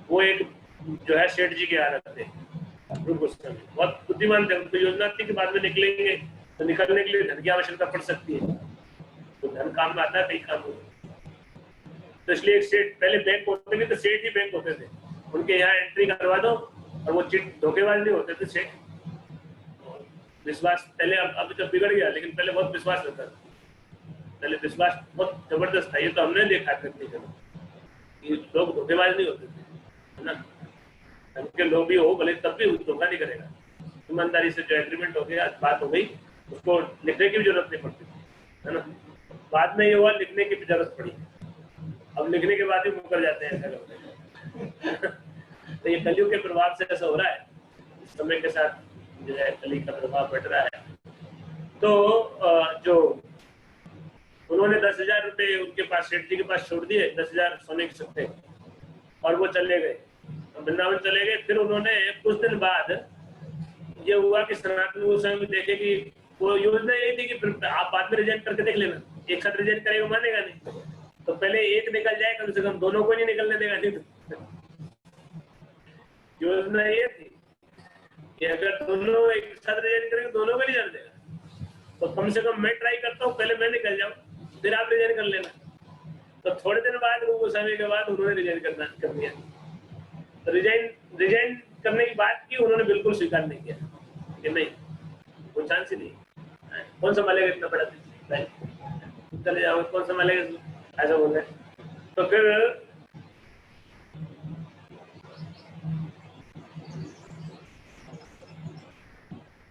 वो एक जो है सेठ जी के यहाँ रखते हैं। रूप गोस्वामी बहुत बुद्धिमान थे, उनको योजना थी कि बाद में निकलेंगे तो निकलने के लिए धन की आवश्यकता पड़ सकती है, तो धन काम में आता है, कई काम होता है। तो इसलिए एक सेठ, पहले बैंक होते थे तो सेठ ही बैंक होते थे, उनके यहाँ एंट्री करवा दो, और वो चिट धोखेबाज नहीं होते थे सेठ। विश्वास पहले, अब जब बिगड़ गया, लेकिन पहले बहुत विश्वास रहता था, पहले विश्वास बहुत जबरदस्त था। ये तो हमने देखा करने के लोग धोखेबाज नहीं होते थे, है ना। उनके लोग भी हो भले, तब भी धोखा नहीं करेगा। ईमानदारी से जो एग्रीमेंट हो गया, बात हो गई, उसको लिखने की भी जरूरत नहीं पड़ती, है ना। बाद में ये हुआ, लिखने की भी जरूरत पड़ी, अब लिखने के बाद ही मुकर जाते हैं ऐसा लोग। तो ये कलयुग के प्रभाव से ऐसा हो रहा है, समय के साथ जो है कली का प्रभाव बढ़ रहा है। तो जो उन्होंने 10,000 रुपये उनके पास, सेठ जी के पास छोड़ दिए, 10,000 सोने के सिक्के, और वो चले गए, वृंदावन चले गए। फिर उन्होंने कुछ दिन बाद ये हुआ कि सनातन गोस्वामी देखे कि वो योजना यही थी कि आप बाद में रिजाइन करके देख लेना, एक साथ रिजाइन करेगा मानेगा नहीं, तो पहले एक निकल जाए, कम से कम दोनों को नहीं निकलने देगा। नहीं तो योजना ये थी कि अगर दोनों एक साथ रिजाइन करेंगे, दोनों को नहीं जाने देगा, तो कम से कम मैं ट्राई करता हूँ, पहले मैं निकल जाऊँ, फिर आप रिजाइन कर लेना। तो थोड़े दिन बाद रूप गोस्वामी के बाद उन्होंने रिजाइन कर दिया। तो रिजाइन करने की बात की, उन्होंने बिल्कुल स्वीकार नहीं किया कि नहीं, वो चांस ही नहीं, कौन संभालेगा इतना बड़ा बैंक, चले जाओ, कौन संभालेगा, ऐसा बोल रहे। तो फिर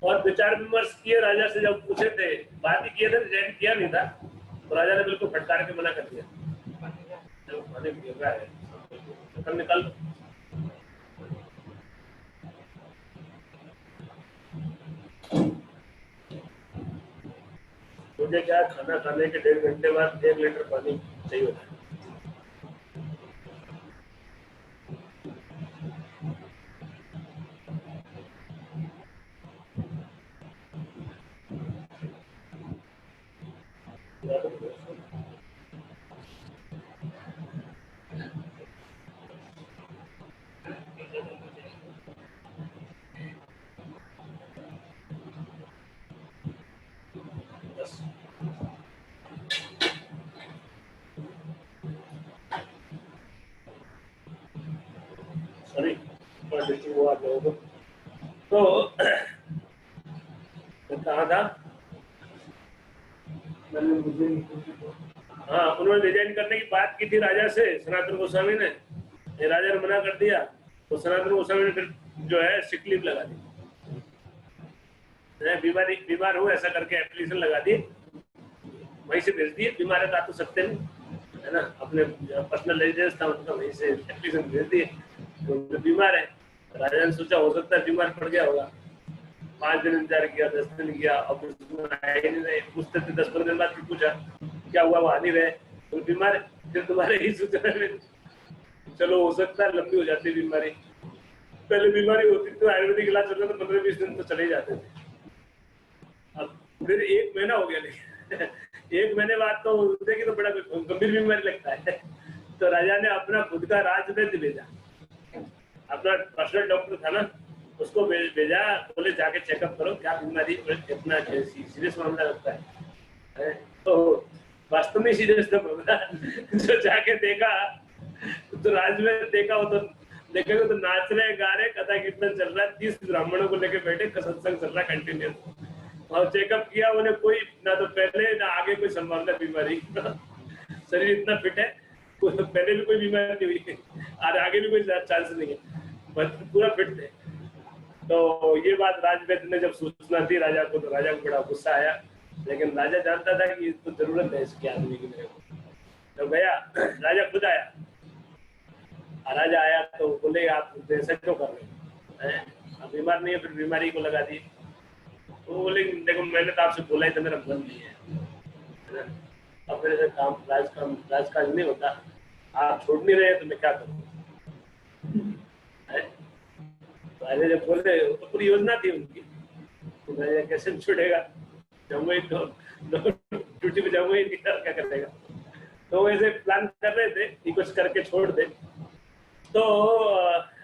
और विचार विमर्श किए, राजा से जब पूछे थे, बात ही किए थे, रिजाइन किया नहीं था, तो राजा ने बिल्कुल फटकार के मना कर दिया, तो निकाल दो। मुझे क्या, खाना खाने के 1.5 घंटे बाद 1 लीटर पानी चाहिए होता है। थोड़ा डिस्टर्ब हुआ आप लोगों को। तो कहा था, हाँ, उन्होंने रिजाइन करने की बात की थी राजा से, सनातन गोस्वामी ने, राजा ने मना कर दिया, तो सनातन गोस्वामी ने फिर जो है सिक लीव लगा दी, बीमार हूँ ऐसा करके एप्लीकेशन लगा दी, वहीं से भेज दिए। बीमार है तो सकते नहीं, है ना, अपने पर्सनल रेजिडेंस था उनका, वहीं से एप्लीकेशन भेज दिए, तो बीमार है। राजा ने सोचा हो सकता है बीमार पड़ गया होगा, 5 दिन इंतजार किया, 10 दिन किया, अब उसमें आए नहीं रहे, पूछते थे 10-15 दिन बाद पूछा क्या हुआ, वो आ नहीं रहे, तो बीमार है। फिर तुम्हारे ही सूचना में चलो हो सकता है लंबी हो जाती बीमारी, पहले बीमारी होती तो आयुर्वेदिक इलाज चलता तो 15-20 दिन तो चले जाते थे, अब फिर 1 महीना हो गया। लेकिन 1 महीने बाद तो देखिए तो बड़ा गंभीर बीमारी लगता है, तो राजा ने अपना खुद का राजवैद्य भेजा, अपना पर्सनल डॉक्टर था ना, उसको भेजा, बोले जाके चेकअप करो क्या बीमारी, कितना सीरियस मामला लगता है। तो वास्तव में सीरियस था मामला। जो जाके देखा तो राजवैद्य देखा, वो तो देखेगा तो नाच रहे गा रहे, कथा कीर्तन चल रहा है, 30 ब्राह्मणों को लेके बैठे, सत्संग चल रहा है कंटिन्यूस, और चेकअप किया, उन्हें कोई ना तो पहले ना आगे कोई संभावना बीमारी, शरीर इतना फिट है, पहले भी कोई बीमारी नहीं हुई और आगे भी कोई चांस नहीं है, पूरा फिट थे। तो ये बात राजवैद्य ने जब सूचना दी राजा को, तो राजा को बड़ा गुस्सा आया, लेकिन राजा जानता था कि तो जरूरत है इसके आदमी की मेरे को। तो गया, राजा खुद आया, राजा आया तो बोले आप ऐसा क्यों कर रहे हैं, अब बीमार नहीं है फिर बीमारी को लगा दी। तो बोले देखो मैंने तो आपसे बोला ही था, मेरा मन नहीं है, अब मेरे से राजकाज नहीं होता, आप छोड़ नहीं रहे तो मैं क्या करूँ। राजा जब बोले, तो पूरी योजना थी उनकी, तो राजा कैसे छूटेगा, जाऊंगा ही तो ड्यूटी पे जाऊंगा ही नहीं, क्या करेगा। तो वैसे प्लान कर रहे थे कि कुछ करके छोड़ दे। तो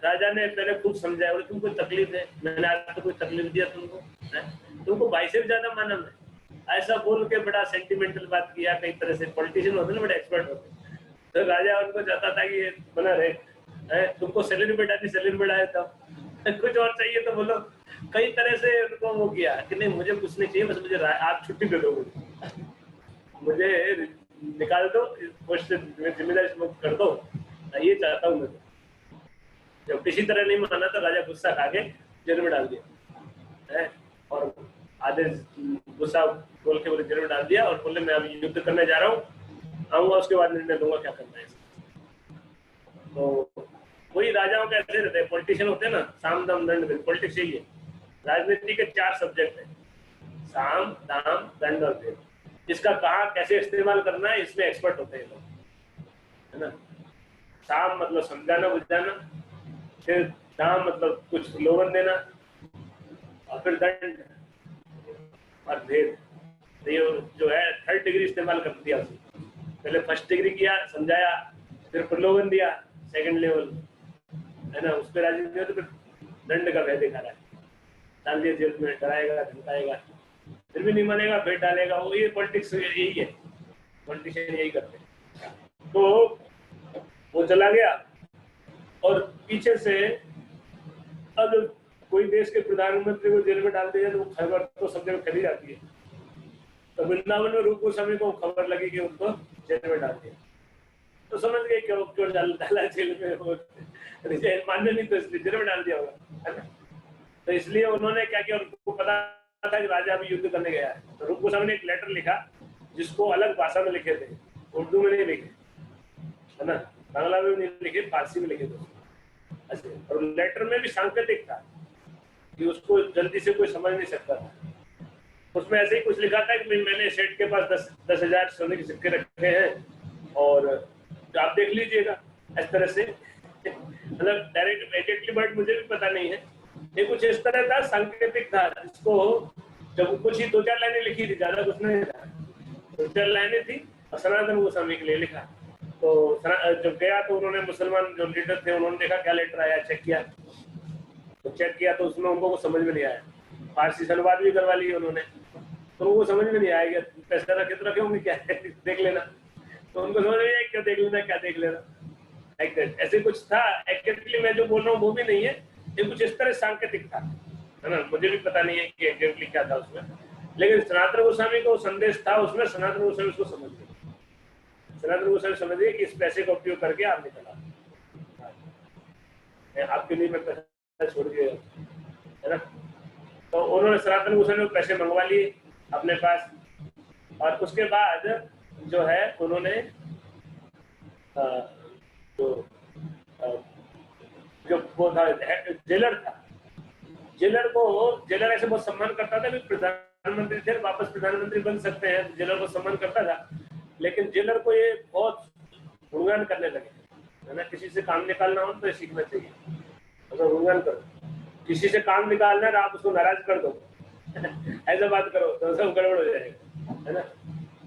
राजा ने पहले खूब समझाया, बोले तुमको तकलीफ है, मैंने आज तो कोई तकलीफ दिया तुमको भाई से भी ज्यादा माना मैं, ऐसा बोल के बड़ा सेंटिमेंटल बात किया। कई तरह से पॉलिटिशियन होते ना, बड़े एक्सपर्ट होते, तो राजा उनको चाहता था कि ये बना रहे, तुमको सैलरी बढ़ाती, सैलरी बढ़ाए तब कुछ और चाहिए तो बोलो। कई तरह से उनको वो किया कि नहीं मुझे कुछ नहीं चाहिए, बस मुझे आप छुट्टी दे दो, मुझे निकाल दो, जिम्मेदारी मुक्त कर दो, ये चाहता हूँ मैं। जब किसी तरह नहीं माना तो राजा गुस्सा खा के जेल में डाल दिया है, और आधे गुस्सा बोल के बोले जेल में डाल दिया, और बोले मैं अभी युद्ध करने जा रहा हूँ, आऊंगा उसके बाद निर्णय लूंगा क्या करना है। तो वही राजाओं का ऐसे रहते हैं, पॉलिटिशियन होते हैं ना, साम दाम दंड, पॉलिटिक्स यही है। राजनीति के 4 सब्जेक्ट है, साम दाम दंड और भेद। इसका कहाँ कैसे इस्तेमाल करना है इसमें एक्सपर्ट होते हैं लोग, है ना। साम मतलब समझाना बुझाना, फिर दाम मतलब कुछ प्रलोभन देना, और फिर दंड और भेद। तो ये जो है 3rd डिग्री इस्तेमाल कर दिया उसने, पहले 1st डिग्री किया, समझाया, फिर प्रलोभन दिया 2nd लेवल, है ना, उस पर राजी नहीं हो तो फिर दंड का भय दिखा रहा है, डाल दिया जेल में, डराएगा धमकाएगा, फिर भी नहीं मानेगा, फिर डालेगा। वो ये पॉलिटिक्स यही है, पॉलिटिशियन यही करते हैं। तो वो चला गया, और पीछे से अब कोई देश के प्रधानमंत्री को जेल में डाल दिया तो वो खबर तो सब जगह फैली जाती है। तो वृंदावन में रूप गोस्वामी को खबर लगी कि उनको जेल में डाल दिया, तो समझ गए क्यों डाला जेल में, रिजाइन मानने नहीं तो इसलिए जेल में डाल दिया होगा, है ना। तो इसलिए उन्होंने क्या किया, उनको पता था कि राजा अभी युद्ध करने गया है, तो रूप गोस्वामी ने एक लेटर लिखा जिसको अलग भाषा में लिखे थे, उर्दू में नहीं लिखे, है ना, बांग्ला में नहीं लिखे, फारसी में लिखे थे। और लेटर में भी सांकेतिक था कि उसको जल्दी से कोई समझ नहीं सकता था। उसमें ऐसे ही कुछ लिखा था कि मैंने सेठ के पास 10,000 सोने के सिक्के रखे हैं और आप देख लीजिएगा, इस तरह से, मतलब डायरेक्ट एग्जैक्टली वर्ड मुझे भी पता नहीं है, ये कुछ इस तरह था, सांकेतिक था, जिसको जब कुछ ही 2-4 लाइनें लिखी थी, ज्यादा कुछ नहीं था, 2-4 लाइनें थी, और सनातन गोस्वामी के लिए लिखा। तो जब गया तो उन्होंने, मुसलमान जो लीडर थे उन्होंने देखा क्या लेटर आया, चेक किया, तो उसमें उनको कुछ समझ में नहीं आया, फारसी से अनुवाद भी करवा लिया उन्होंने, तो वो समझ में नहीं आएगा, पैसा रखे तो रखे होंगे, क्या है देख लेना, तो उनको समझ में क्या देख लेना, क्या देख लेना, ऐसे कुछ था। एक्चुअली मैं जो बोल रहा हूँ वो भी नहीं है, ये कुछ इस तरह सांकेतिक था, है ना, मुझे भी पता नहीं है कि एग्जैक्टली क्या था उसमें, लेकिन सनातन गोस्वामी को संदेश था उसमें, सनातन गोस्वामी उसको समझ गए, सनातन गोस्वामी समझ गए कि इस पैसे का उपयोग करके आप निकला, आपके लिए मैं पैसा छोड़ दिया, है ना। तो उन्होंने सनातन गोस्वामी को पैसे मंगवा लिए अपने पास, और उसके बाद जो है उन्होंने जो वो था जेलर था, जेलर ऐसे बहुत सम्मान करता था, प्रधानमंत्री थे, वापस प्रधानमंत्री बन सकते हैं, जेलर को सम्मान करता था, लेकिन जेलर को ये बहुत गुणगान करने लगे, है ना। किसी से काम निकालना हो तो ये सीखना चाहिए, अगर गुणगान करो, किसी से काम निकालना है आप उसको नाराज कर दो ऐसा बात करो तो सब गड़बड़ हो जाएगा, है ना।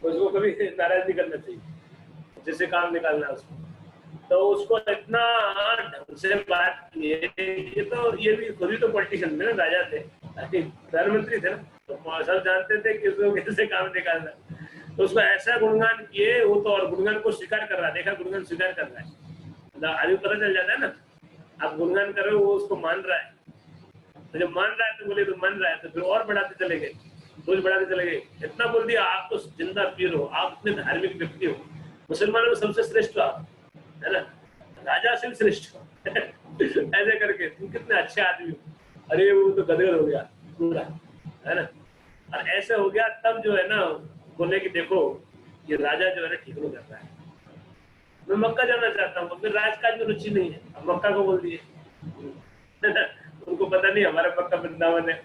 उसको कभी नाराज नहीं करना चाहिए, जिससे काम निकालना है उसको, तो उसको इतना ढंग से बात किए, ये भी खुद ही तो पॉलिटिशियन थे ना, राजा थे, प्रधानमंत्री थे ना, तो सब जानते थे कि उसको कैसे काम निकालना, तो उसको ऐसा गुणगान किए, वो तो और गुणगान को स्वीकार कर रहा है, देखा गुणगान स्वीकार कर रहा है, आदमी पता चल जाता है ना, आप गुणगान कर रहे हो वो उसको मान रहा है, तो जब मान रहा है तो बोले तो मान रहा है, तो फिर और बढ़ाते चले गए, रोज बढ़ाते चले गए, इतना बोल दिया आप तो जिंदा पीर हो, आप इतने धार्मिक व्यक्ति हो, मुसलमानों में सबसे श्रेष्ठ हो आप, है ना, राजा से श्रेष्ठ हो ऐसे करके तुम कितने अच्छे आदमी हो, अरे वो तो गदगद हो गया पूरा, है ना। और ऐसे हो गया तब जो है ना बोले कि देखो ये राजा जो है ना ठीक नहीं कर रहा है, मैं मक्का जाना चाहता हूँ, फिर राजकाज में रुचि नहीं है, अब मक्का को बोल दिए उनको पता नहीं हमारा मक्का वृंदावन है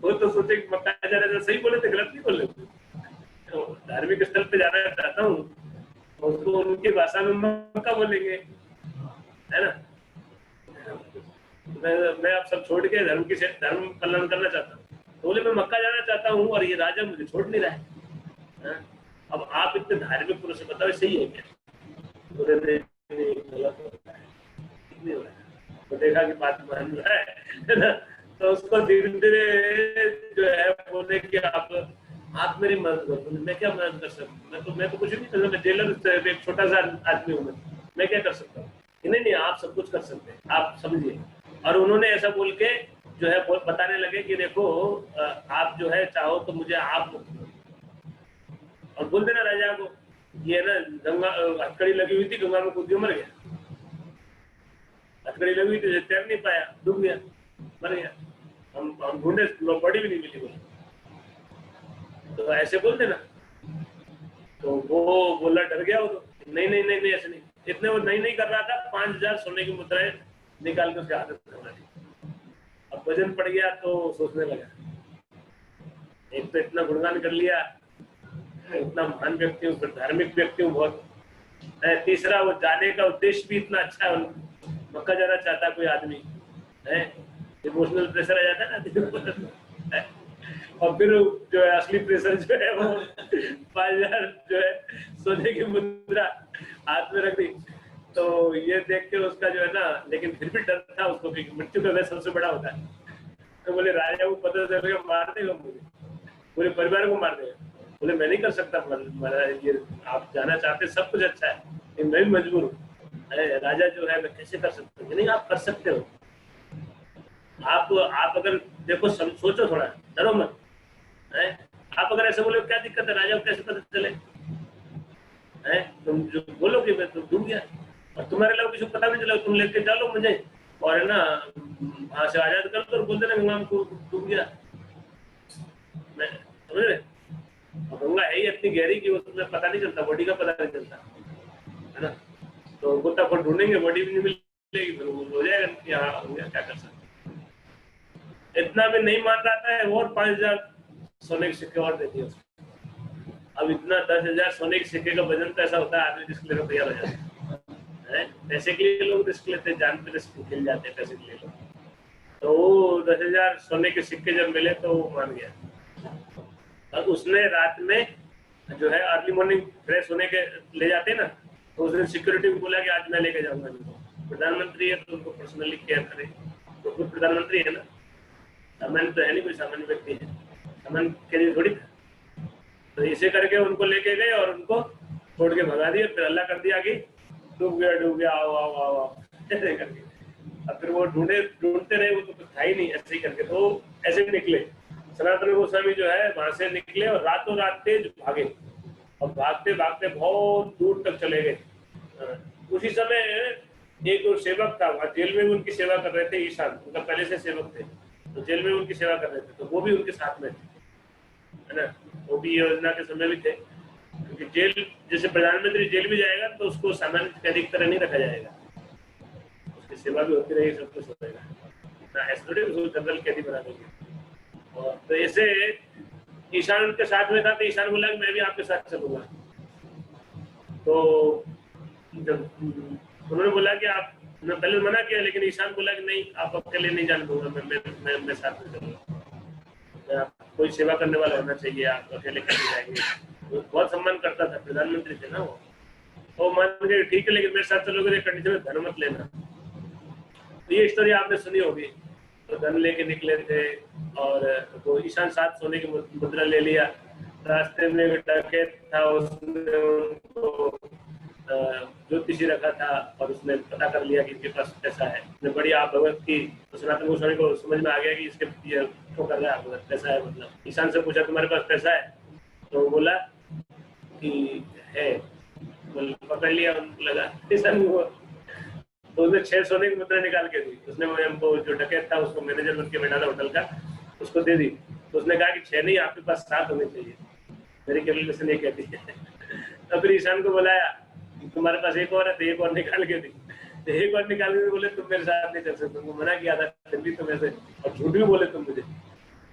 वो तो सोचे कि मक्का जाना था, सही बोले थे, गलत नहीं बोले, तो धार्मिक स्थल पे जाना चाहता हूँ, उसको उनकी भाषा में मक्का बोलेंगे, है ना। मैं आप सब छोड़ के धर्म कल्याण करना चाहता हूँ, तो बोले मैं मक्का जाना चाहता हूँ और ये राजा मुझे छोड़ नहीं रहा है, अब आप इतने धार्मिक पुरुष बताओ सही है क्या, बोले नहीं गलत होता है, नहीं हो रहा है, तो देखा कि बात मान रहा है ना, तो उसको धीरे धीरे जो है बोले कि आप मेरी मदद करो, मैं क्या मदद कर सकता हूँ, मैं तो कुछ नहीं कर सकता, मैं जेलर एक छोटा सा आदमी हूँ, मैं क्या कर सकता हूँ, नहीं आप सब कुछ कर सकते हैं, आप समझिए। और उन्होंने ऐसा बोल के जो है बताने लगे कि देखो आप जो है चाहो तो मुझे आप और बोल देना राजा को, ये ना गंगा हथकड़ी लगी हुई थी, गंगा में कूद मर गया, हथकड़ी लगी हुई थी, तैर नहीं पाया, डूब गया, मर गया, हम ढूंढे बॉडी भी नहीं मिली बोले, तो ऐसे बोल देना। तो वो बोला डर गया, वो तो नहीं ऐसे नहीं, इतने वो नहीं कर रहा था, 5000 सोने की मुद्राएं निकाल के उसके हाथ में करना दी, अब वजन पड़ गया तो सोचने लगा, एक तो इतना गुणगान कर लिया, इतना महान व्यक्ति हूँ, फिर धार्मिक व्यक्ति हूँ बहुत, तीसरा वो जाने का उद्देश्य भी इतना अच्छा है, मक्का जाना चाहता कोई आदमी है, इमोशनल प्रेशर आ जाता है ना और फिर जो है असली प्रेशर जो है वो 5000 जो है सोने की मुद्रा हाथ में रख दी, तो ये देख के उसका जो है ना, लेकिन फिर भी डर था उसको कि मृत्यु का वैसे सबसे बड़ा होता है, तो बोले राजा को पता चल गया मार देगा मुझे, पूरे परिवार को मार देगा, बोले मैं नहीं कर सकता महाराज, ये आप जाना चाहते सब कुछ अच्छा है, लेकिन मैं भी मजबूर हूँ, राजा जो है मैं कैसे कर सकता हूँ, नहीं आप कर सकते हो, आप अगर देखो सोचो थोड़ा, डरो मत, आप अगर ऐसे बोले क्या दिक्कत है, राजा को कैसे पता चले, तुम जो बोलो कि मैं तुम डूब गया और तुम्हारे लोग किसी को पता नहीं चला, तुम लेके चलो मुझे और है ना वहां से आजाद कर दो और बोल देना गंगा को डूब गया, मैं समझ रहे, गंगा है ही इतनी गहरी कि उसमें पता नहीं चलता, बॉडी का पता नहीं चलता, है ना, तो गोताखोर ढूंढेंगे बॉडी भी नहीं मिलेगी, फिर हो जाएगा कि हाँ हो गया, क्या कर सकते, इतना भी नहीं मान रहा था, और 5000 सोने के सिक्के और दे दिए उसको, अब इतना 10,000 सोने के सिक्के का वजन तो ऐसा होता है, आदमी रिस्क लेकर तैयार हो जाता है, पैसे के लिए लोग रिस्क लेते हैं, जान पे रिस्क खेल जाते हैं पैसे के लिए लोग, तो 10,000 सोने के सिक्के जब मिले तो वो मान गया, और उसने रात में जो है अर्ली मॉर्निंग फ्रेश होने के ले जाते ना, तो उसने सिक्योरिटी को बोला कि आज मैं लेके जाऊंगा इनको, प्रधानमंत्री है तो उनको पर्सनली केयर करे, तो खुद प्रधानमंत्री है ना, सामान्य तो है नहीं, कोई सामान्य व्यक्ति है, सामान्य के लिए थोड़ी था, तो इसे करके उनको लेके गए और उनको छोड़ के भगा दिया, फिर अल्लाह कर दिया कि डूब गया आओ ऐसे करके, अब फिर वो ढूंढते रहे, वो तो कुछ था ही नहीं, ऐसे ही करके तो ऐसे निकले। सनातन गोस्वामी जो है वहां से निकले और रातों रात तेज भागे, और भागते भागते बहुत दूर तक चले गए। उसी समय एक और सेवक था वहाँ जेल में, उनकी सेवा कर रहे थे, ईशान उनका पहले से सेवक थे, तो जेल में उनकी सेवा कर रहे थे, तो वो भी उनके साथ में थे, है ना। वो भी योजना के समय भी थे, क्योंकि जेल जैसे प्रधानमंत्री जेल भी जाएगा तो उसको सामान्य कैदी की तरह नहीं रखा जाएगा, उसकी सेवा भी होती रहेगी, सब कुछ हो जाएगा ना, ऐसे थोड़ी उसको जनरल कैदी बना देंगे। और तो ऐसे ईशान उनके साथ में था, तो ईशान बोला कि मैं भी आपके साथ चलूंगा। तो जब उन्होंने बोला कि आप, मैं पहले मना किया, लेकिन ईशान बोला कि नहीं, आप अकेले नहीं जाने दूंगा, मैं साथ में चलूंगा, कोई सेवा करने वाला होना चाहिए, आप अकेले कैसे जाएंगे। वो बहुत सम्मान करता था, प्रधानमंत्री थे ना वो मान गए ठीक है, लेकिन मेरे साथ चलोगे तो कंडीशन में धन मत लेना। तो ये स्टोरी आपने सुनी होगी। तो धन लेके निकले थे, और वो ईशान साथ सोने की मुद्रा ले लिया। रास्ते में डकैत था, उसने उनको ज्योतिषी रखा था, और उसने पता कर लिया कि इनके पास पैसा है, उसने बड़ी आप भगवत की, तो सनातन गोस्वामी को समझ में आ गया कि इसके क्यों कर रहा है, पैसा है मतलब। ईशान से पूछा तुम्हारे पास पैसा है, तो वो बोला कि है, पकड़ लिया, उनको लगा ईशान को, तो उसने 6 सोने की मुद्रा निकाल के दी। उसने हमको जो डकैत था, उसको मैनेजर बन के बैठा था होटल का, उसको दे दी। तो उसने कहा कि 6 नहीं, आपके पास 7 होने चाहिए, मेरी कैलकुलेशन ये कहती है। तो फिर ईशान को बुलाया, तुम्हारे पास एक और है, तो एक और निकाल के दी। तो एक और निकाल के बोले तुम मेरे साथ नहीं चल सकते, तुमको मना किया था, फिर भी तुम ऐसे, और झूठ भी बोले तुम मुझे,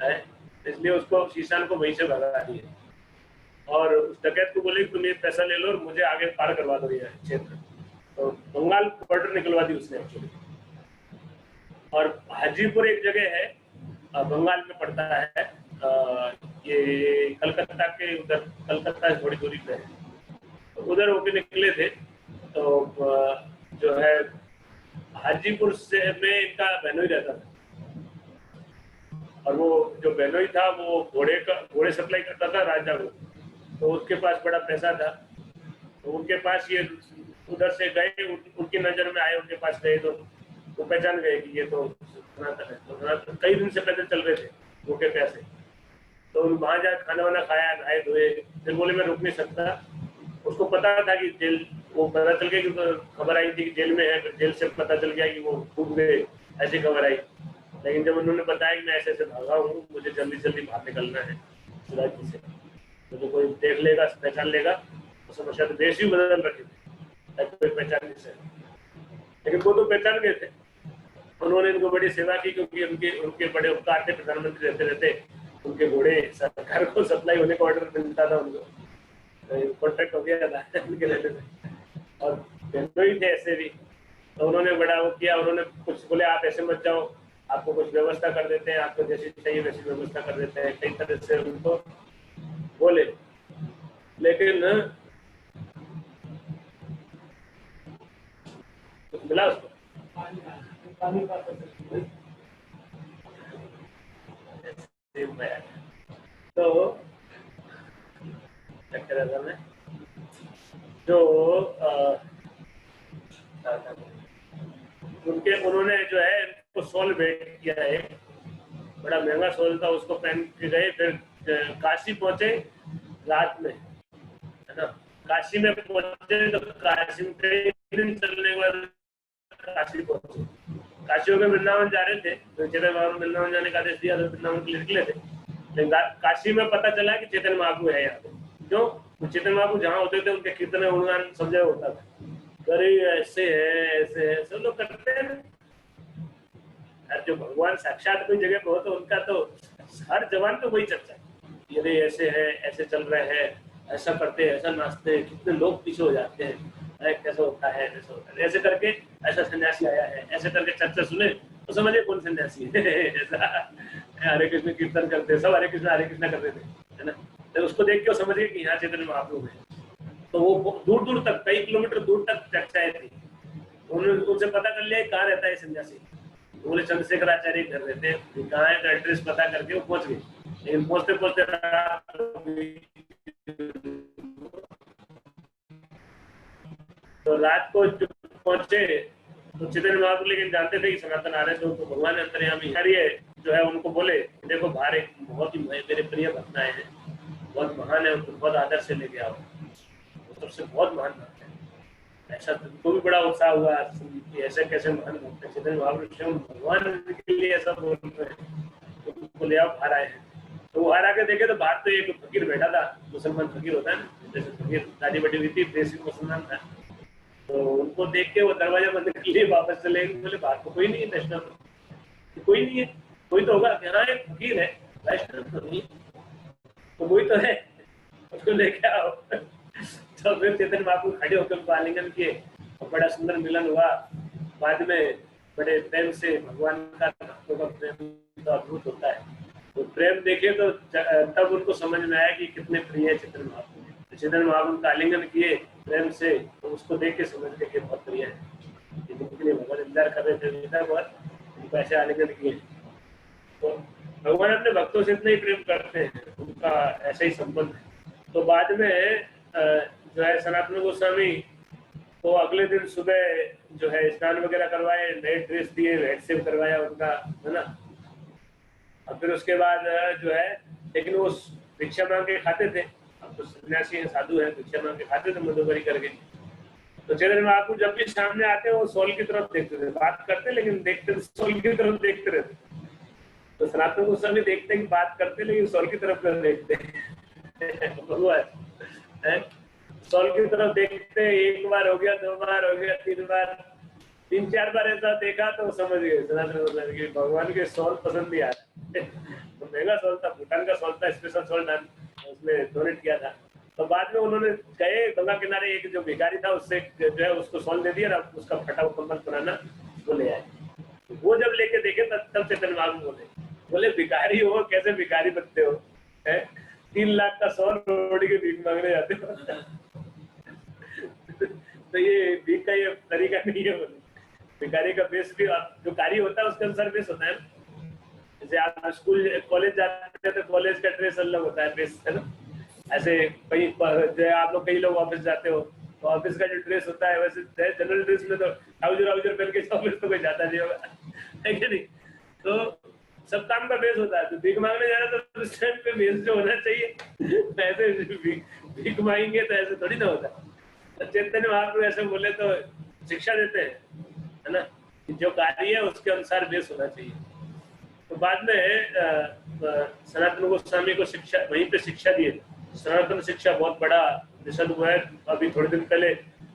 है। इसलिए उसको, ईशान को वहीं से भगा दिए, और उस डकैत को बोले तुम ये पैसा ले लो और मुझे आगे पार करवा दो ये क्षेत्र। तो बंगाल बॉर्डर निकलवा दी उसने एक्चुअली। और हाजीपुर एक जगह है, बंगाल में पड़ता है, ये कलकत्ता के उधर, कलकत्ता से थोड़ी दूरी पे है, तो उधर होके निकले थे। तो जो है हाजीपुर से में इनका बहनोई रहता था, और वो जो बहनोई था वो घोड़े सप्लाई करता था राजा को, तो उसके पास बड़ा पैसा था। तो उनके पास ये उधर से गए, उनकी नजर में आए, उनके पास गए, तो वो पहचान गए कि ये तो सनातन है। तो सनातन कई दिन से पैदल चल रहे थे भूखे प्यासे, तो वहां जाकर खाना वाना खाया, नहाए धोए, फिर बोले मैं रुक नहीं सकता। उसको पता था कि जेल, वो पता चल गया कि खबर आई थी कि जेल में है, फिर जेल से पता चल गया कि वो डूब गए, ऐसी खबर आई। लेकिन जब उन्होंने बताया कि मैं ऐसे ऐसे भागा हूँ, मुझे जल्दी जल्दी बाहर निकलना है शिवाजी से, तो कोई देख लेगा, पहचान लेगा, तो समस्या, तो देश ही बदल रखे थे, कोई पहचान नहीं सके। लेकिन वो तो पहचान गए थे, उन्होंने इनको बड़ी सेवा की, क्योंकि उनके बड़े उपकार थे, प्रधानमंत्री रहते रहते उनके घोड़े सरकार को सप्लाई होने का ऑर्डर मिलता था, उनको कॉन्ट्रैक्ट हो गया था उनके रहते थे, और ही थे ऐसे भी। तो उन्होंने बड़ा वो किया, उन्होंने कुछ बोले आप ऐसे मत जाओ, आपको कुछ व्यवस्था कर देते हैं, आपको जैसी चाहिए वैसी व्यवस्था कर देते हैं, कई तरह से उनको बोले। लेकिन कुछ मिला उसको, तो क्या कह रहा था मैं, जो उन्होंने जो है इनको शॉल भेंट किया है, बड़ा महंगा शॉल था, उसको पहन के गए। फिर काशी पहुंचे रात में, है ना। काशी में पहुंचे तो काशी में 3 दिन चलने के बाद काशी पहुंचे। काशी होकर वृंदावन जा रहे थे, तो चैतन्य महाप्रभु वृंदावन जाने का आदेश दिया, तो वृंदावन के लिए निकले थे। लेकिन काशी में पता चला कि चैतन्य महाप्रभु है यहाँ पे। क्यों? चैतन्य महाप्रभु जहाँ होते थे उनके कीर्तन अनुगान सब जगह होता था, अरे ऐसे है, ऐसे है, सब लोग करते हैं। जो भगवान साक्षात कोई जगह पे हो तो उनका तो हर जवान पे वही चर्चा, ये ऐसे है, ऐसे चल रहे हैं, ऐसा करते हैं, ऐसा नाचते हैं, कितने लोग पीछे हो जाते हैं, कैसा होता है, ऐसा होता है, ऐसे करके ऐसा सन्यासी आया है, ऐसे करके चर्चा सुने तो समझिए कौन सन्यासी है। ऐसा हरे कृष्ण कीर्तन करते, सब हरे कृष्ण करते थे, है ना। तो उसको देख के समझिए कि यहाँ चैतन्य महाप्रभु है। तो वो दूर दूर तक, कई किलोमीटर दूर तक चर्चाएं थी। उनसे पता कर लिया कहाँ रहता है सन्यासी, बोले चंद्रशेखराचार्य घर रहते हैं, कहाँ है, एड्रेस पता करके वो पहुंच गए। लेकिन पहुंचते पहुंचते तो रात को पहुंचे तो चैतन्य महाप्रभु लेकिन जानते थे कि सनातन आ रहे थे, तो भगवान अंतर्यामी कार्य जो है उनको बोले देखो बाहर एक बहुत ही मेरे प्रिय भक्त आए हैं, बहुत महान है, उनको बहुत आदर से लेके आओ, वो सबसे बहुत महान भक्त है। ऐसा तुमको भी बड़ा उत्साह हुआ कि ऐसे कैसे महान भक्त है, चैतन्य महाप्रभु स्वयं भगवान के लिए ऐसा बोल रहे हैं, तो उनको ले आओ, बाहर आए हैं। तो वो बाहर आके देखे तो बाहर तो एक फकीर बैठा था, मुसलमान फकीर होता है ना, जैसे फकीर दाढ़ी बटी हुई थी, बेसिक मुसलमान था। तो उनको देख के वो दरवाजा बंद कर लिए, वापस चले गए। बोले बाहर तो कोई नहीं है वैष्णव, कोई नहीं है, कोई तो होगा, हाँ एक फकीर है, वैष्णव तो नहीं, तो वही तो है, उसको लेके आओ। तो फिर चैतन्य महाप्रभु खड़े होकर उनको आलिंगन किए और बड़ा सुंदर मिलन हुआ। बाद में बड़े प्रेम से, भगवान का भक्तों का प्रेम तो अद्भुत होता है, तो प्रेम देखे तो तब उनको समझ में आया कि कितने प्रिय है चैतन्य महाप्रभु। चैतन्य महाप्रभु का आलिंगन किए प्रेम से, तो उसको देख के समझ गए कि बहुत प्रिय है, जिनके लिए भगवान इंतजार कर रहे थे इधर पर, उनको ऐसे आलिंगन किए। तो भगवान अपने भक्तों से इतना ही प्रेम करते हैं, उनका ऐसा ही संबंध है। तो बाद में जो है सनातन गोस्वामी को अगले दिन सुबह जो है स्नान वगैरह करवाए, नए ड्रेस दिए, हेड सेव करवाया उनका, है ना। और फिर उसके बाद जो है, लेकिन वो भिक्षा मांग के खाते थे, अब तो सन्यासी है, साधु है, भिक्षा मांग के खाते थे मधुबरी करके। तो चैतन्य महाप्रभु जब भी सामने आते वो सोल की तरफ देखते थे, बात करते लेकिन देखते थे सोल की तरफ देखते रहते। तो सनातन गोस्वामी देखते कि बात करते लेकिन सोल की तरफ कर देखते भगवान सोल की तरफ देखते। एक बार हो गया, दो बार हो गया, तीन बार, तीन चार बार ऐसा देखा तो समझ गए सनातन गोस्वामी की भगवान के सोल पसंद नहीं आ रहा। तो महंगा सोल था, भूटान का सोल था, स्पेशल सोल डाल उसने डोनेट किया था। तो बाद में उन्होंने गए गंगा किनारे, एक जो भिखारी था उससे जो है उसको सोल दे दिया, उसका फटा हुआ कंबल पुराना वो ले आए। वो जब लेके देखे तब चैतन्य महाप्रभु बोले भिखारी हो, कैसे भिखारी बनते हो, है 3 लाख का सोल रोड के भीख मांगने जाते हो। तो ये भीख का ये तरीका नहीं है। भिखारी का बेस भी जो कार्य होता है उसके अनुसार बेस होता है। जैसे आप स्कूल कॉलेज जाते हैं तो कॉलेज का ड्रेस अलग होता है, ड्रेस है ना। ऐसे कहीं जो आप लोग कई लोग ऑफिस जाते हो तो ऑफिस का जो ड्रेस होता है वैसे जनरल ड्रेस में तो ट्राउजर पहन के ऑफिस तो कोई जाता नहीं होगा, है कि नहीं। तो सब काम का बेस होता है। तो भीख मांगने जाना तो उस टाइम पे बेस जो होना चाहिए, ऐसे भीख मांगेंगे तो ऐसे थोड़ी ना होता। तो चैतन्य महाप्रभु ऐसे बोले तो शिक्षा देते हैं, है ना, जो कार्य है उसके अनुसार बेस होना चाहिए। तो बाद में सनातन गोस्वामी को शिक्षा वहीं पे शिक्षा दिए। सनातन शिक्षा बहुत बड़ा निषद हुआ है। अभी थोड़े दिन पहले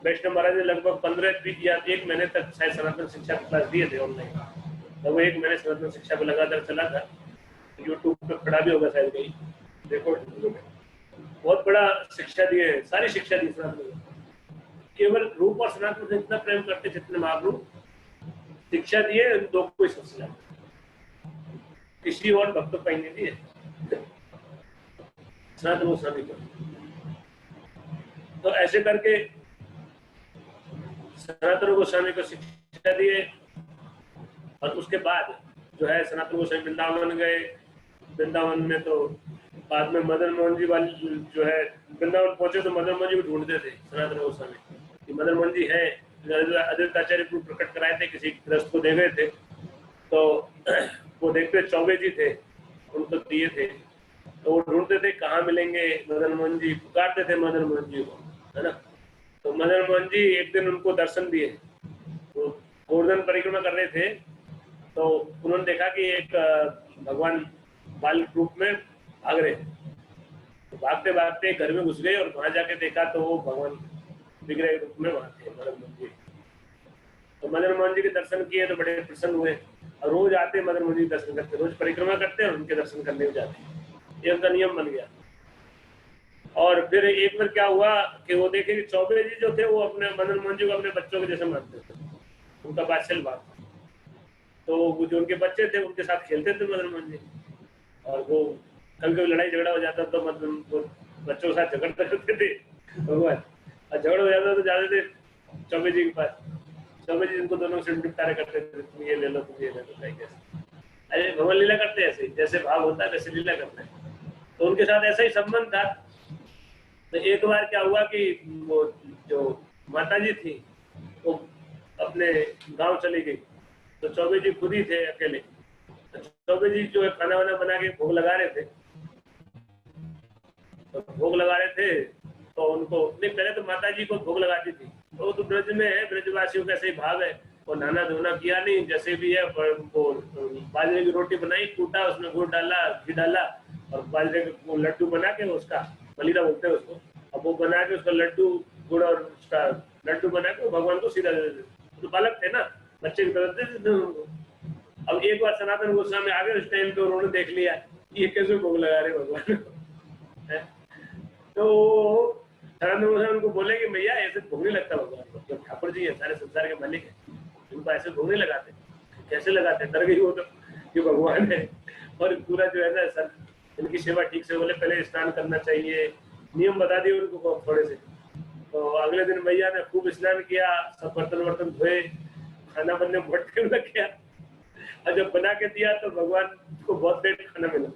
वैष्णव महाराज ने लगभग 15 या 1 महीने तक शायद सनातन शिक्षा क्लास दिए थे ऑनलाइन। तो वो 1 महीने सनातन शिक्षा को लगातार चला था, यूट्यूब पे पढ़ा भी होगा शायद कहीं, देखो बहुत बड़ा शिक्षा दिए है, सारी शिक्षा दी सनातन। केवल रूप और सनातन से इतना प्रेम करते जितने महाप्रभु शिक्षा दिए, दो कोई सबसे ज्यादा किसी और भक्त को नहीं दिए सनातन गोस्वामी को। तो ऐसे करके सनातन गोस्वामी को शिक्षा दिए। और उसके बाद जो है सनातन गोस्वामी वृंदावन गए। वृंदावन में तो बाद में मदन मोहन जी वाली जो है वृंदावन पहुंचे तो मदन मोहन जी को ढूंढते थे सनातन गोस्वामी कि मदन मोहन जी है। अद्वैताचार्य को प्रकट कराए थे, किसी ग्रस्त को दे गए थे, तो वो देखते चौबे जी थे, उनको दिए थे। तो वो ढूंढते थे कहाँ मिलेंगे मदन मोहन जी, पुकारते थे मदन मोहन जी को, है ना। तो मदन मोहन जी एक दिन उनको दर्शन दिए। वो गोवर्धन परिक्रमा कर रहे थे तो उन्होंने देखा कि एक भगवान बाल रूप में भाग रहे। तो भागते भागते घर में घुस गए और वहां जाके देखा तो वो भगवान विग्रह रूप में वहां थे मदन मोहन जी। तो मदन मोहन जी के दर्शन किए तो बड़े प्रसन्न हुए। और रोज आते मदन मोहन जी दर्शन करते, रोज परिक्रमा करते और उनके दर्शन करने भी जाते। ये उनका नियम बन गया। और फिर एक बार क्या हुआ कि वो देखे कि चौबे जी जो थे वो अपने मदन मोहन जी को अपने बच्चों के जैसे मानते थे, उनका बादशाह भाग। तो वो जो उनके बच्चे थे उनके साथ खेलते थे मदन मोहन जी। और वो कभी कभी लड़ाई झगड़ा हो जाता तो मतलब बच्चों के साथ झगड़ते करते थे भगवान। और झगड़ा हो जाता तो जाते थे चौबे जी के पास। चौबे जी उनको दोनों से निपटारे करते थे, तुम ये ले लो, तुम ये ले लो। अरे भगवान लीला करते हैं ऐसे, जैसे भाव होता है वैसे लीला करते हैं। तो उनके साथ ऐसा ही संबंध था। तो एक बार क्या हुआ कि वो जो माता जी थी वो अपने गांव चली गई। तो चौबे जी खुद ही थे अकेले। तो चौबे जी जो है खाना वाना बना के भोग लगा रहे थे। तो भोग लगा रहे थे तो उनको नहीं, पहले तो माता जी को भोग लगाती थी। तो वो तो ब्रज में है, ब्रजवासियों का ऐसे ही भाव है। वो नहाना धोना किया नहीं, जैसे भी है वो बाजरे की रोटी बनाई, कूटा, उसमें गुड़ डाला, घी डाला और बाजरे के लड्डू बना के, उसका मलीदा बोलते हैं उसको, अब वो बना के उसका लड्डू, गुड़ और उसका लड्डू बना के भगवान को सीधा दे देते। तो बालक थे ना, बच्चे की तरह थे। अब एक बार सनातन गोस्वामी आ गए उस टाइम पे, उन्होंने देख लिया ये कैसे भोग लगा रहे भगवान को। तो सनातन गोस्वामी उनको बोले कि भैया ऐसे भोग नहीं लगता भगवान को, जब ठाकुर जी है, सारे संसार के मालिक है, उनको ऐसे भोग नहीं लगाते। कैसे लगाते? डर गई वो तो कि भगवान है और पूरा जो है ना सर, इनकी सेवा ठीक से, बोले पहले स्नान करना चाहिए, नियम बता दिए उनको थोड़े से। तो अगले दिन भैया ने खूब स्नान किया, सब बर्तन वर्तन धोए, खाना बनने बहुत टाइम लग गया और जब बना के दिया तो भगवान को बहुत लेट खाना मिला।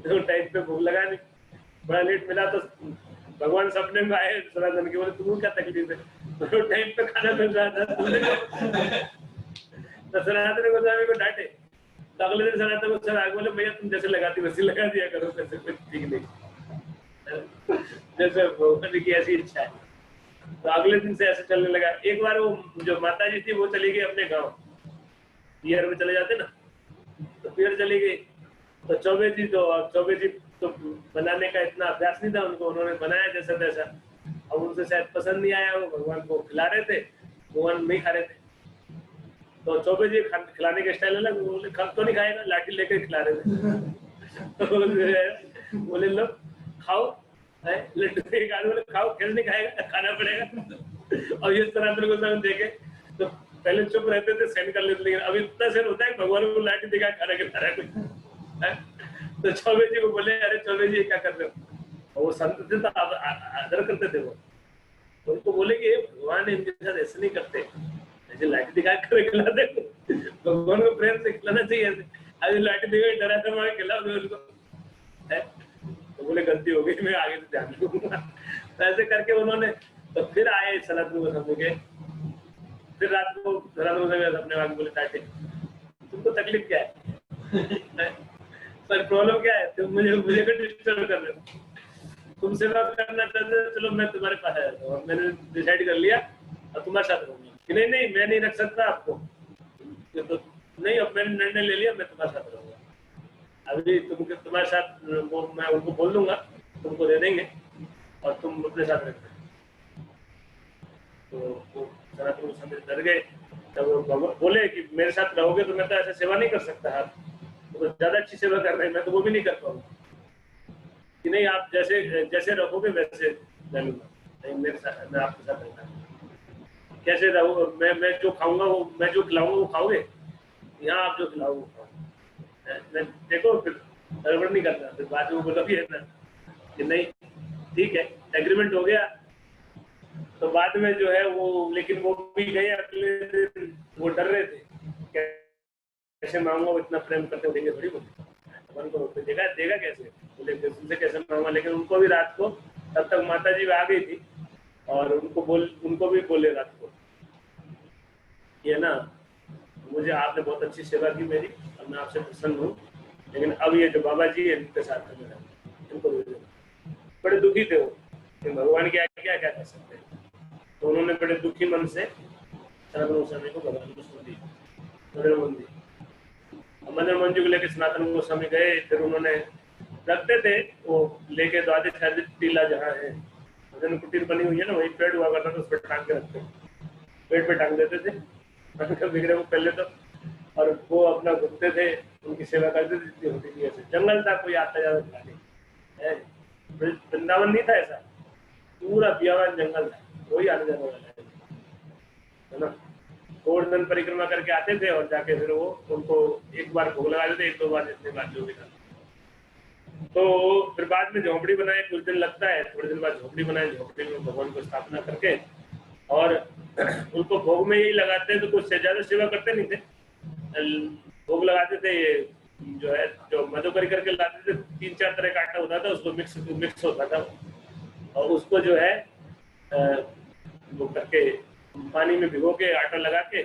तो टाइम पे भूख लगा नहीं, बड़ा लेट मिला। तो भगवान सपने में आए सनातन के, बोले तुम्हें क्या तकलीफ है? तो टाइम पे खाना मिल रहा था। तो सनातन गोस्वामी को डांटे। तो अगले दिन सनातन गोस्वामी आगे बोले भैया तुम जैसे लगाती वैसे लगा दिया करो, कैसे कुछ ठीक नहीं, जैसे भगवान की ऐसी इच्छा है। तो अगले दिन से ऐसे चलने लगा। एक बार वो जो माता जी थी वो चली गई अपने गाँव, पियर में चले जाते ना, तो पियर चली गई। तो चौबे जी तो बनाने का इतना अभ्यास नहीं था उनको, उन्होंने बनाया जैसा तैसा। अब उनसे शायद पसंद नहीं आया, वो भगवान को खिला रहे थे, भगवान नहीं खा रहे थे। तो चौबे जी खिलाने का स्टाइल अलग, बोले कब तो नहीं खाएगा, लाठी लेकर खिला रहे थे। तो बोले लो खाओ, लड्डू बोले खाओ, कैसे नहीं खाएगा, खाना पड़ेगा। और ये सनातन गोस्वामी देखे तो पहले चुप रहते थे, सहन कर लेते, लेकिन अभी इतना सहन होता है भगवान को लाठी दिखा खाना खिला रहा है कोई। तो चौबे जी को बोले अरे चौबे जी क्या कर रहे हो? और वो संत थे तो आदर करते थे वो। तो उनको बोले कि भगवान इनके साथ ऐसे नहीं करते, ऐसे लाठी दिखा कर खिलाते, भगवान को प्रेम से खिलाना चाहिए। अभी लाठी दिखा डरा था खिलाओ उनको। तो बोले गलती हो गई, मैं आगे से ध्यान दूंगा। तो ऐसे करके उन्होंने, तो फिर आए सनातन गोस्वामी के, फिर रात को सनातन गोस्वामी अपने आगे बोले डांटे, तुमको तकलीफ क्या है? पर प्रॉब्लम क्या है? तुम मुझे को डिस्टर्ब कर रहे हो। तुम सेवा करना चाहते हो, चलो मैं तुम्हारे पास आया था और मैंने डिसाइड कर लिया और तुम्हारे साथ रहूंगा। कि नहीं मैं नहीं रख सकता आपको, तो नहीं, अब मैंने निर्णय ले लिया, मैं तुम्हारे साथ रहूंगा। अभी तुम्हारे साथ मैं उनको बोल दूंगा, तुमको दे देंगे और तुम अपने साथ रखना। तो सनातन गोस्वामी डर गए। तब वो बोले कि मेरे साथ रहोगे तो मैं तो ऐसे सेवा नहीं कर सकता, आप तो ज्यादा अच्छी सेवा कर रहे हैं, मैं तो वो भी नहीं कर पाऊंगा। कि नहीं, आप जैसे रखोगे वैसे मैं लूंगा, नहीं मेरे साथ, मैं आपके साथ रहना। कैसे रहो? मैं जो खाऊंगा वो, मैं जो खिलाऊंगा वो खाओगे, यहाँ आप जो खिलाओगे वो खाओगे। देखो फिर गड़बड़ नहीं करना, फिर बाद में वो बोला भी है ना कि नहीं ठीक है, एग्रीमेंट हो गया। तो बाद में जो है वो, लेकिन वो भी गए अगले दिन, वो डर रहे थे कैसे मांगूंगा, वो इतना प्रेम करते देंगे थोड़ी बोलते, भगवान को देगा कैसे, बोले तुमसे कैसे मांगूंगा। लेकिन उनको भी रात को, तब तक माता जी आ गई थी और उनको भी बोले रात को ये ना, मुझे आपने बहुत अच्छी सेवा की मेरी और मैं आपसे प्रसन्न हूँ, लेकिन अब ये जो बाबा जी है इनके साथ में मेरा, इनको बड़े दुखी थे वो कि भगवान क्या क्या क्या कर सकते हैं। तो उन्होंने बड़े दुखी मन से सनातन गोस्वामी को भगवान को सुन दी, मंदिर मंजू को लेकर सनातन गोस्वामी गए। फिर उन्होंने रखते थे वो लेके द्वादश टीला जहाँ है, भजन कुटीर बनी हुई है ना, वही पेड़ हुआ करता था, उस पर टांग के रखते, पेड़ पे टांग देते थे विग्रह को पहले तो, और वो अपना घूमते थे, उनकी सेवा करते थे जितनी होती थी। ऐसे जंगल था, कोई आता जाता था, वृंदावन नहीं था ऐसा, पूरा बियावान जंगल था, कोई आने जाने वाला है ना। गोवर्धन परिक्रमा करके आते थे और जाके फिर वो उनको एक बार भोग लगा देते, एक दो बार जितने बार जो भी था। तो फिर बाद में झोपड़ी बनाए, कुछ दिन लगता है, थोड़े दिन बाद झोपड़ी बनाए, झोपड़ी में भगवान को स्थापना करके और उनको भोग में यही लगाते, तो कुछ ज्यादा सेवा करते नहीं थे, भोग लगाते थे। ये जो है जो मधुकरी करके लाते थे, 3-4 तरह का आटा होता था, उसको मिक्स होता था और उसको जो है वो करके पानी में भिगो के आटा लगा के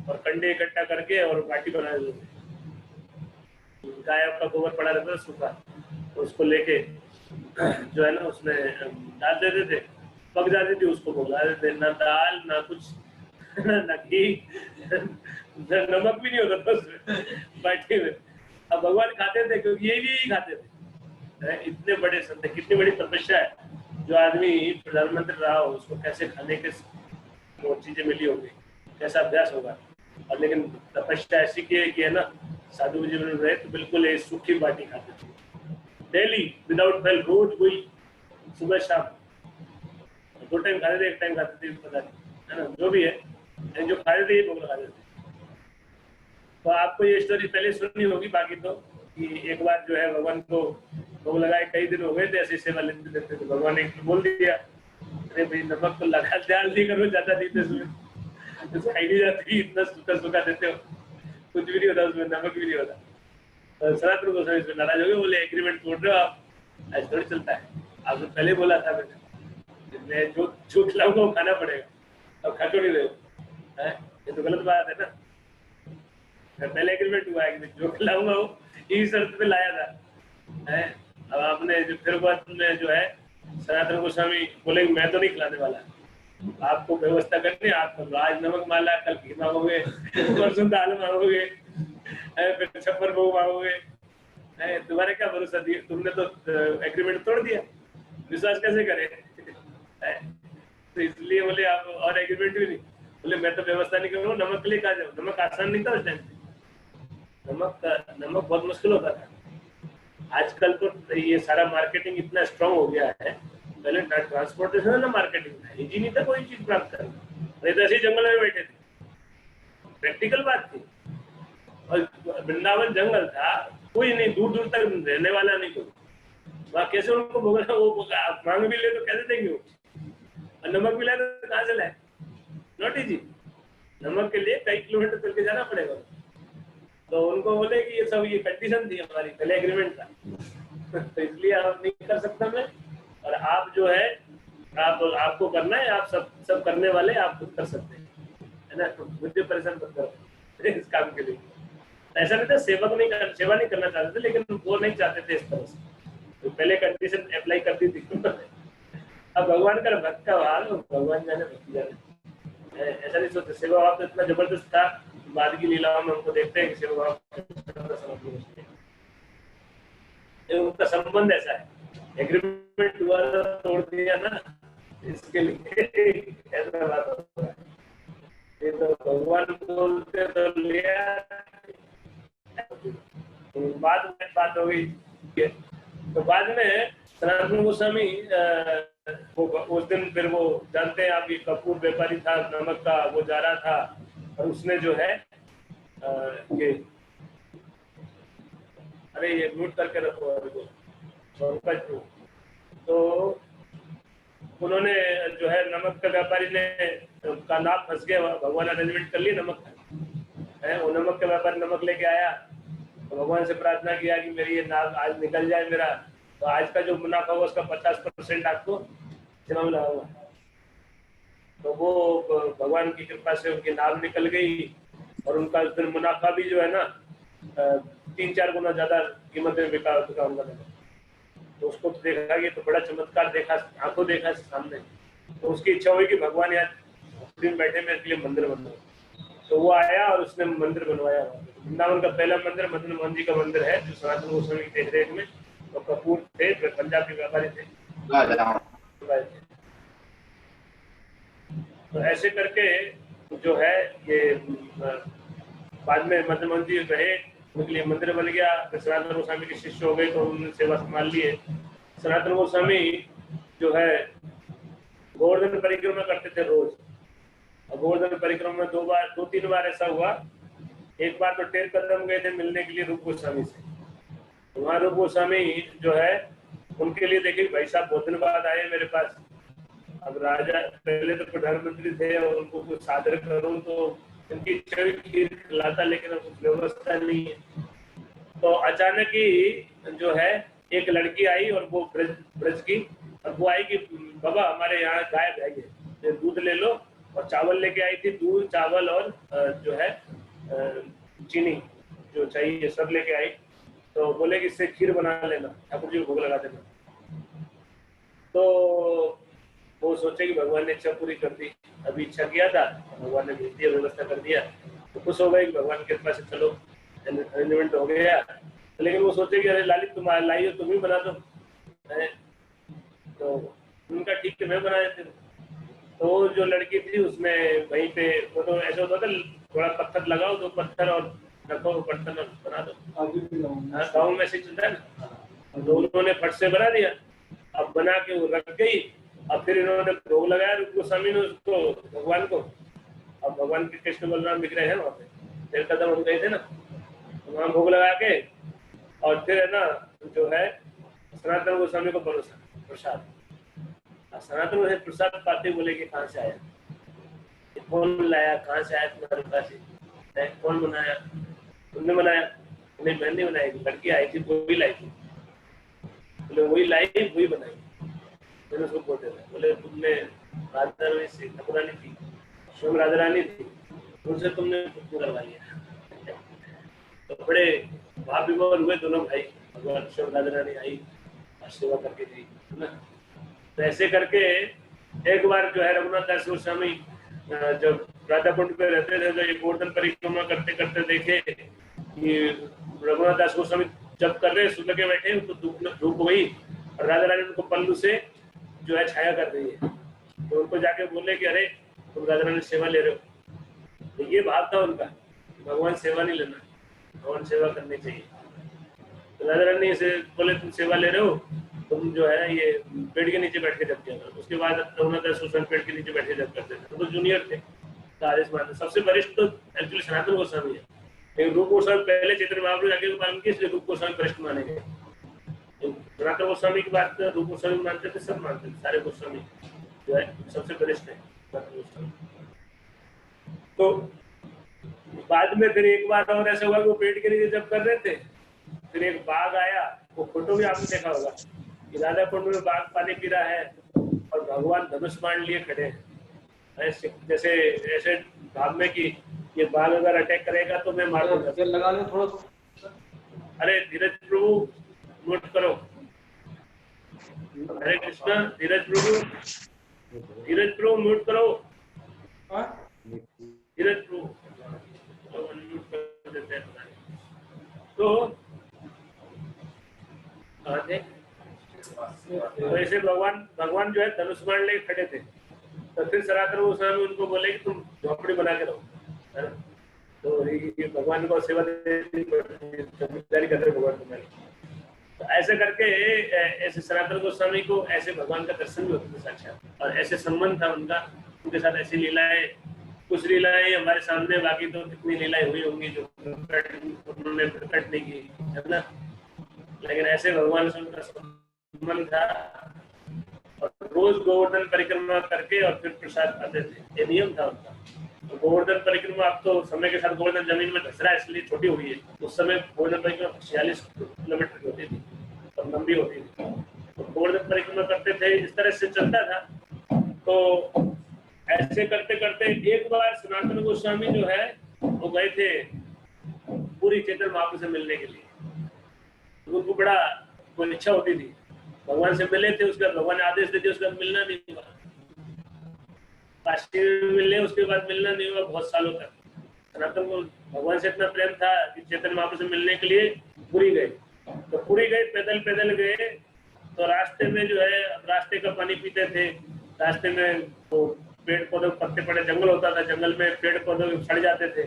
और कंडे इकट्ठा करके और बाटी बना देते थे। गाय का गोबर पड़ा रहता था सूखा, तो उसको लेके जो है ना उसमें डाल देते थे, पक जाती थी, उसको भुला देते, ना दाल ना कुछ ना घी, नमक भी नहीं होता था उसमें बाटी में। अब भगवान खाते थे क्योंकि यही खाते थे। इतने बड़े संत, कितनी बड़ी तपस्या है, जो आदमी प्रधानमंत्री रहा हो उसको कैसे खाने के वो चीजें मिली होगी, कैसा अभ्यास होगा। और लेकिन तपस्या ऐसी की है कि है ना, साधु जी में रहे तो बिल्कुल ये सूखी बाटी खाते थे डेली विदाउट फेल, रोज वही सुबह शाम 2 टाइम खाते थे, 1 टाइम खाते थे पता नहीं, है ना, जो भी है, जो खाते थे ये भोग लगाते थे। तो आपको ये स्टोरी पहले सुननी होगी, बाकी तो कि एक बार जो है भगवान को भोग लगाए, कई दिन हो गए थे ऐसे सेवा लेते लेते, तो भगवान ने बोल दिया, अरे भाई नमक तो लगा ध्यान नहीं करो, ज्यादा नहीं थे उसमें, खाई नहीं जाती, इतना सूखा सूखा देते हो, कुछ भी नहीं होता उसमें, नमक भी नहीं होता। तो सनातन गोस्वामी इसमें नाराज हो गए, बोले एग्रीमेंट तोड़ रहे हो आप, ऐसा थोड़ी चलता है, आपने पहले बोला था मैं जो खिलाऊंगा वो खाना पड़ेगा, अब खा क्यों नहीं रहे हो, ये तो गलत बात है ना। पहले एग्रीमेंट हुआ है कि जो खिलाऊंगा वो यही शर्त पे लाया था, है। अब आपने जो फिर बाद में जो है सनातन गोस्वामी बोले मैं तो नहीं खिलाने वाला, आपको व्यवस्था करनी है, आप आज नमक माला, कल घी मांगोगे, परसों दाल मांगोगे, फिर छप्पर भोग मांगोगे, तुम्हारे क्या भरोसा दिया, तुमने तो एग्रीमेंट तोड़ दिया, विश्वास कैसे करे, तो इसलिए बोले आप और एग्रीमेंट भी नहीं, बोले मैं तो व्यवस्था नहीं करूँ, नमक के लिए कहा जाओ, नमक आसान नहीं था उस टाइम, नमक बहुत मुश्किल होता था। आजकल तो ये सारा मार्केटिंग इतना स्ट्रांग हो गया है, पहले ट्रांसपोर्टेशन है ना, मार्केटिंग इजी नहीं था कोई चीज प्राप्त करना, नहीं तो ऐसे जंगल में बैठे थे, प्रैक्टिकल बात थी। और वृंदावन जंगल था, कोई नहीं, दूर दूर तक रहने वाला नहीं कोई, वहाँ कैसे उनको भोगना, वो मांग भी ले तो कैसे देंगे वो, और नमक भी लाए तो कहाँ से लाए, नॉट इजी, नमक के लिए कई किलोमीटर चल के जाना पड़ेगा। तो उनको बोले कि ये सब ये कंडीशन थी हमारी, पहले एग्रीमेंट था, तो इसलिए आप नहीं कर सकता मैं, और आप जो है आपको करना है, आप सब करने वाले आप खुद कर सकते हैं, है ना, तो मुझे परेशान मत करो इस काम के लिए। ऐसा नहीं था सेवा नहीं करना चाहते थे, लेकिन वो नहीं चाहते थे इस तरह से, तो पहले कंडीशन अप्लाई कर दी थी। अब भगवान का भक्त का हाल, भगवान जाने भक्ति जाने, ऐसा नहीं सोचते। सेवा भाव तो इतना जबरदस्त था, बाद की लीलाओं में हमको देखते हैं कि सेवा भाव उनका संबंध ऐसा है, एग्रीमेंट हुआ तोड़ दिया ना, इसके लिए ऐसा बात होता है। ये तो भगवान बोलते तो लिया, बाद में बात हो गई, तो बाद में सनातन गोस्वामी उस दिन फिर वो जानते हैं आप, ये कपूर व्यापारी था नमक का, वो जा रहा था और उसने जो है ये अरे ये म्यूट करके रखो तो उन्होंने जो है नमक का व्यापारी ने का नाम फंस गया, भगवान अरेंजमेंट कर लिया नमक है, वो नमक का व्यापारी नमक लेके आया, तो भगवान से प्रार्थना किया कि मेरी ये नाम आज निकल जाए मेरा, तो आज का जो मुनाफा होगा उसका 50% आपको सेवा में लगाऊंगा। तो वो भगवान की कृपा से उनकी नाम निकल गई और उनका फिर मुनाफा भी जो है ना 3-4 गुना ज्यादा कीमत में बिका उनका। तो उसको देखा कि तो बड़ा चमत्कार देखा, आंखों देखा सामने, तो उसकी इच्छा हुई कि भगवान यार दिन बैठे मेरे के लिए मंदिर बनवाओ। तो वो आया और उसने मंदिर बनवाया। वृंदावन का पहला मंदिर मदन मोहन जी का मंदिर है, जो सनातन गोस्वामी की देखरेख में, तो कपूर थे, पंजाब के व्यापारी थे। तो ऐसे करके जो है ये बाद में मदन मोहन जी रहे, उनके लिए मंदिर बन गया, सनातन गोस्वामी के शिष्य हो गए तो उन्होंने सेवा संभाल लिए। सनातन गोस्वामी जो है गोवर्धन परिक्रमा करते थे रोज, और गोवर्धन परिक्रमा में 2-3 बार ऐसा हुआ। एक बार तो टेर कदम गए थे मिलने के लिए रूप गोस्वामी से, तो वहाँ रूप गोस्वामी जो है उनके लिए देखिए भाई साहब बहुत दिन बाद आए मेरे पास, अब राजा पहले तो प्रधानमंत्री थे और उनको कुछ सादर करूं तो उनकी इच्छा भी खीर खिलाता, लेकिन अब कुछ व्यवस्था नहीं है। तो अचानक ही जो है एक लड़की आई और वो ब्रज की, और वो आई कि बाबा हमारे यहाँ गाय है, दूध ले लो और चावल लेके आई थी, दूध चावल और जो है चीनी जो चाहिए सब लेके आई। तो बोले कि इससे खीर बना लेना, ठाकुर जी को भोग लगा देना। तो वो सोचे कि भगवान ने इच्छा पूरी कर दी, अभी इच्छा किया था भगवान ने भेज दिया, व्यवस्था कर दिया, तो खुश हो गए कि भगवान की कृपा से चलो अरेंजमेंट हो गया। लेकिन वो सोचे कि अरे लालित तुम लाई हो, तुम ही बना दो। तो उनका ठीक है, मैं बना देती हूँ। तो जो लड़की थी उसमें वहीं पे वो तो ऐसा होता था, थोड़ा पत्थर लगाओ, 2 पत्थर और रखो बर्तन और बना दो। हाँ, गाँव में ऐसे चलता है ना। तो उन्होंने फट से बना दिया, अब बना के वो रख गई। अब फिर इन्होंने भोग लगाया रूप गोस्वामी ने उसको, भगवान को। अब भगवान के कृष्ण बलराम दिख रहे हैं वहाँ पे, 1 कदम हम गए थे ना, तो वहाँ भोग लगा के और फिर है ना जो है सनातन गोस्वामी को परोसा प्रसाद। सनातन गोस्वामी प्रसाद पाते बोले कि कहाँ से आया, कौन लाया, कहाँ से आया तुम्हारे पास, कौन बनाया, तुमने बनाया? नहीं, मैंने नहीं बनाई, लड़की आई थी वही लाई थी। बोले वही लाई वही बनाई, मैंने उसको बोलते थे। बोले तुमने राधा रानी से ठाकुरानी थी, स्वयं राधा रानी थी, उनसे तुमने पूरा करवा लिया। तो बड़े भाव विभोर हुए दोनों भाई, भगवान स्वयं राधा रानी आई और सेवा करके गई, है ना। तो ऐसे करके एक बार जो है रघुनाथ दास गोस्वामी जब राधा कुंड पे रहते थे, तो ये गोवर्धन परिक्रमा करते करते देखे कि रघुनाथ दास गोस्वामी जब कर रहे सुन के बैठे तो धूप हो गई और राधा रानी उनको पल्लू से जो है छाया कर रही है। तो उनको जाके बोले कि अरे तुम राधा रानी सेवा ले रहे हो। तो ये भाव था उनका, भगवान सेवा नहीं लेना, भगवान सेवा करनी चाहिए। तो राधा रानी से बोले तुम सेवा ले रहे हो, तुम जो है ये पेड़ के नीचे बैठ के जब किया करो। उसके बाद रघुनाथ दास गोस्वामी पेड़ के नीचे बैठे जब करते थे, तो जूनियर थे, आदेश मानते। सबसे वरिष्ठ तो एक्चुअली सनातन गोस्वामी है, लेकिन रूप गोस्वामी पहले चैतन्य महाप्रभु आगे को पालन किया, इसलिए रूप गोस्वामी वरिष्ठ माने गए। सनातन गोस्वामी की बात रूप गोस्वामी मानते थे, सब मानते थे, सारे गोस्वामी जो है सबसे वरिष्ठ है सनातन गोस्वामी। तो बाद में फिर एक बार और ऐसा हुआ कि वो पेड़ के नीचे जब कर रहे थे, फिर एक बाघ आया, वो फोटो भी आपने देखा होगा कि राधा कुंड में बाघ पानी पी रहा है और भगवान धनुष बाण लिए खड़े हैं, जैसे ऐसे भाव में कि ये बाघ अगर अटैक करेगा तो मैं मार दूंगा। लगा लो थोड़ा। अरे धीरज प्रभु म्यूट करो, हरे कृष्णा। धीरज प्रभु म्यूट करो, धीरज प्रभु म्यूट कर देते हैं। तो ऐसे भगवान जो है धनुष बाण लेके खड़े थे। तो फिर सनातन गोस्वामी उनको बोले कि तुम झोपड़ी बना के रहो, है ना। तो ये भगवान को सेवा जिम्मेदारी कर रहे भगवान तुम्हारी। तो ऐसे करके ऐसे सनातन गोस्वामी को ऐसे भगवान का दर्शन भी होता था साक्षात, और ऐसे संबंध था उनका, उनके साथ ऐसी लीलाएं, कुछ लीलाएं हमारे सामने, बाकी तो कितनी लीलाएं हुई होंगी जो उन्होंने प्रकट नहीं की, है ना। लेकिन ऐसे भगवान से उनका संबंध था, और रोज गोवर्धन परिक्रमा करके और फिर प्रसाद खाते थे, ये नियम था उनका। तो गोवर्धन परिक्रमा अब तो समय के साथ गोवर्धन जमीन में धस रहा है इसलिए छोटी हुई है, उस समय गोवर्धन परिक्रमा 46 किलोमीटर की होती थी और लंबी होती थी। तो गोवर्धन परिक्रमा करते थे, इस तरह से चलता था। तो ऐसे करते करते एक बार सनातन गोस्वामी जो है वो गए थे पूरी चैतन्य महाप्रभु से मिलने के लिए। उनको बड़ा कोई इच्छा होती थी, भगवान से मिले थे, उसके बाद भगवान ने आदेश दे दिया, उसके बाद मिलना नहीं हुआ। काशी में मिले, उसके बाद मिलना नहीं हुआ बहुत सालों तक। सनातन को भगवान से इतना प्रेम था कि चैतन्य महाप्रभु से मिलने के लिए पुरी गए। तो पुरी गए, पैदल गए। तो रास्ते में जो है रास्ते का पानी पीते थे, रास्ते में तो पेड़ पौधे पत्ते पड़े, जंगल होता था, जंगल में पेड़ पौधे सड़ जाते थे,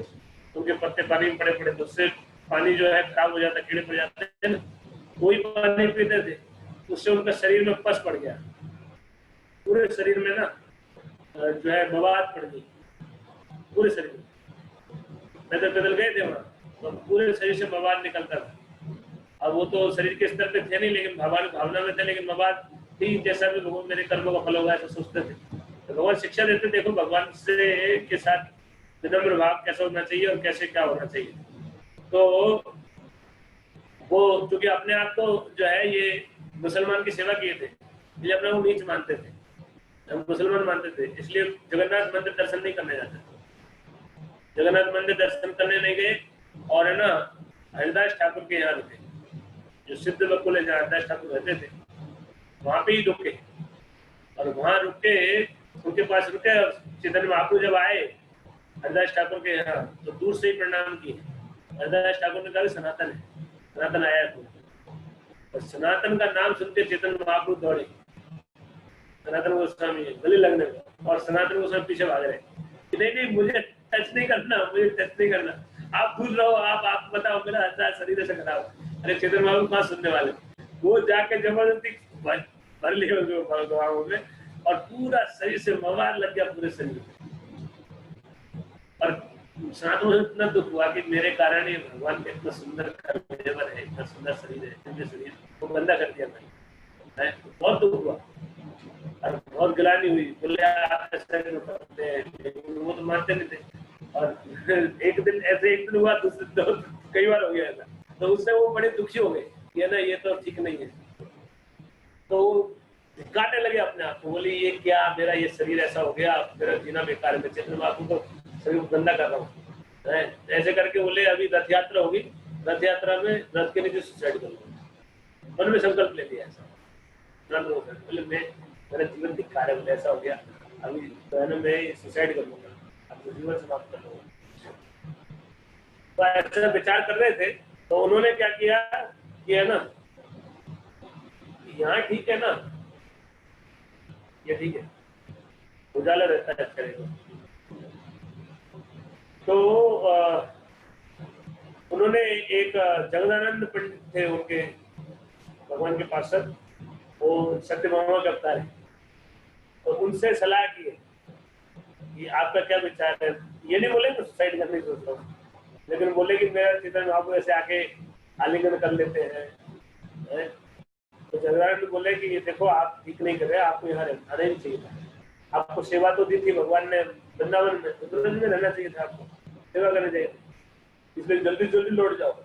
उनके पत्ते पानी में पड़े तो उससे पानी जो है खराब हो जाता, कीड़े पड़ जाते थे ना, वही पानी पीते थे। उससे उनका शरीर में पस पड़ गया, पूरे शरीर में ना जो है बवाद पड़ गई, पूरे शरीर में। पैदल गए थे वहाँ, तो पूरे शरीर से बवाद निकलता था। अब वो तो शरीर के स्तर पे थे नहीं, लेकिन भावना में थे, लेकिन बवाद थी, जैसा भी भगवान मेरे कर्मों का फल होगा ऐसा सोचते थे। तो भगवान शिक्षा देते, देखो भगवान से के साथ विनम्र भाव कैसा होना चाहिए और कैसे क्या होना चाहिए। तो वो क्योंकि अपने आप को जो है ये मुसलमान की सेवा किए थे, इसलिए अपने को नीच मानते थे। हम मुसलमान मानते थे, इसलिए जगन्नाथ मंदिर दर्शन नहीं करने जाते, जगन्नाथ मंदिर दर्शन करने नहीं गए। और है ना हरिदास ठाकुर के यहाँ रुके, जो सिद्ध बकुल जहाँ हरिदास ठाकुर रहते थे वहां पे ही रुके, और वहां रुक के उनके पास रुके। चैतन्य महाप्रभु जब आए हरिदास ठाकुर के यहाँ तो दूर से ही प्रणाम किए। हरिदास ठाकुर ने कहा सनातन है, सनातन आया है। और सनातन का नाम सुनते चैतन्य महाप्रभु दौड़े, सनातन गोस्वामी गले लगने में, और सनातन गोस्वामी पीछे भाग रहे कि नहीं नहीं मुझे टच नहीं करना, मुझे टच नहीं करना, आप दूर रहो, आप बताओ मेरा अच्छा शरीर से खराब। अरे चैतन्य महाप्रभु कहाँ सुनने वाले, वो जाके जबरदस्ती भर लिए भगवान में, और पूरा शरीर से मवार लग गया पूरे शरीर में। और सनातन में इतना दुख हुआ कि मेरे कारण ये भगवान के इतना सुंदर कर्मेवर है, इतना सुंदर शरीर है, दिव्य शरीर, वो गंदा कर दिया मैंने। बहुत दुख हुआ और बहुत गिलानी हुई। बोले आप ऐसा क्यों करते हैं, वो तो मानते नहीं थे। और एक दिन हुआ, दूसरे दो कई बार हो गया था, तो उससे वो बड़े दुखी हो गए ये ना ये तो ठीक नहीं है। तो काटने लगे अपने आप को, बोली ये क्या, मेरा ये शरीर ऐसा हो गया, मेरा जीना बेकार है, मैं चैतन्य महाप्रभु को शरीर को गंदा कर रहा हूँ। ऐसे करके बोले अभी रथ यात्रा होगी, रथ यात्रा में रथ के नीचे सुसाइड करूंगा, मन में संकल्प ले लिया ऐसा। बोले मेरा जीवन धिक्कार है, बोले ऐसा हो गया, अभी तो है ना मैं सुसाइड कर लूंगा, अपने जीवन समाप्त कर लूंगा। तो ऐसा विचार कर रहे थे, तो उन्होंने क्या किया कि है ना यहाँ ठीक है ना, ये ठीक है, उजाला रहता है करेगा। तो उन्होंने एक जगदानंद पंडित थे उनके भगवान के पार्षद, वो सत्य भामा के अवतार है, तो उनसे सलाह की कि आपका क्या विचार है। ये नहीं बोले तो सुसाइड करने की सोच रहा हूँ, लेकिन बोले कि मेरा चैतन्य महाप्रभु ऐसे आके आलिंगन कर लेते हैं। तो जगदानंद बोले कि ये देखो आप ठीक नहीं कर रहे, आपको यहाँ रहना नहीं चाहिए था, आपको सेवा तो दी थी भगवान ने वृंदावन में, वृंदावन में रहना चाहिए था, आपको सेवा करनी चाहिए, इसलिए जल्दी जल्दी लौट जाओ।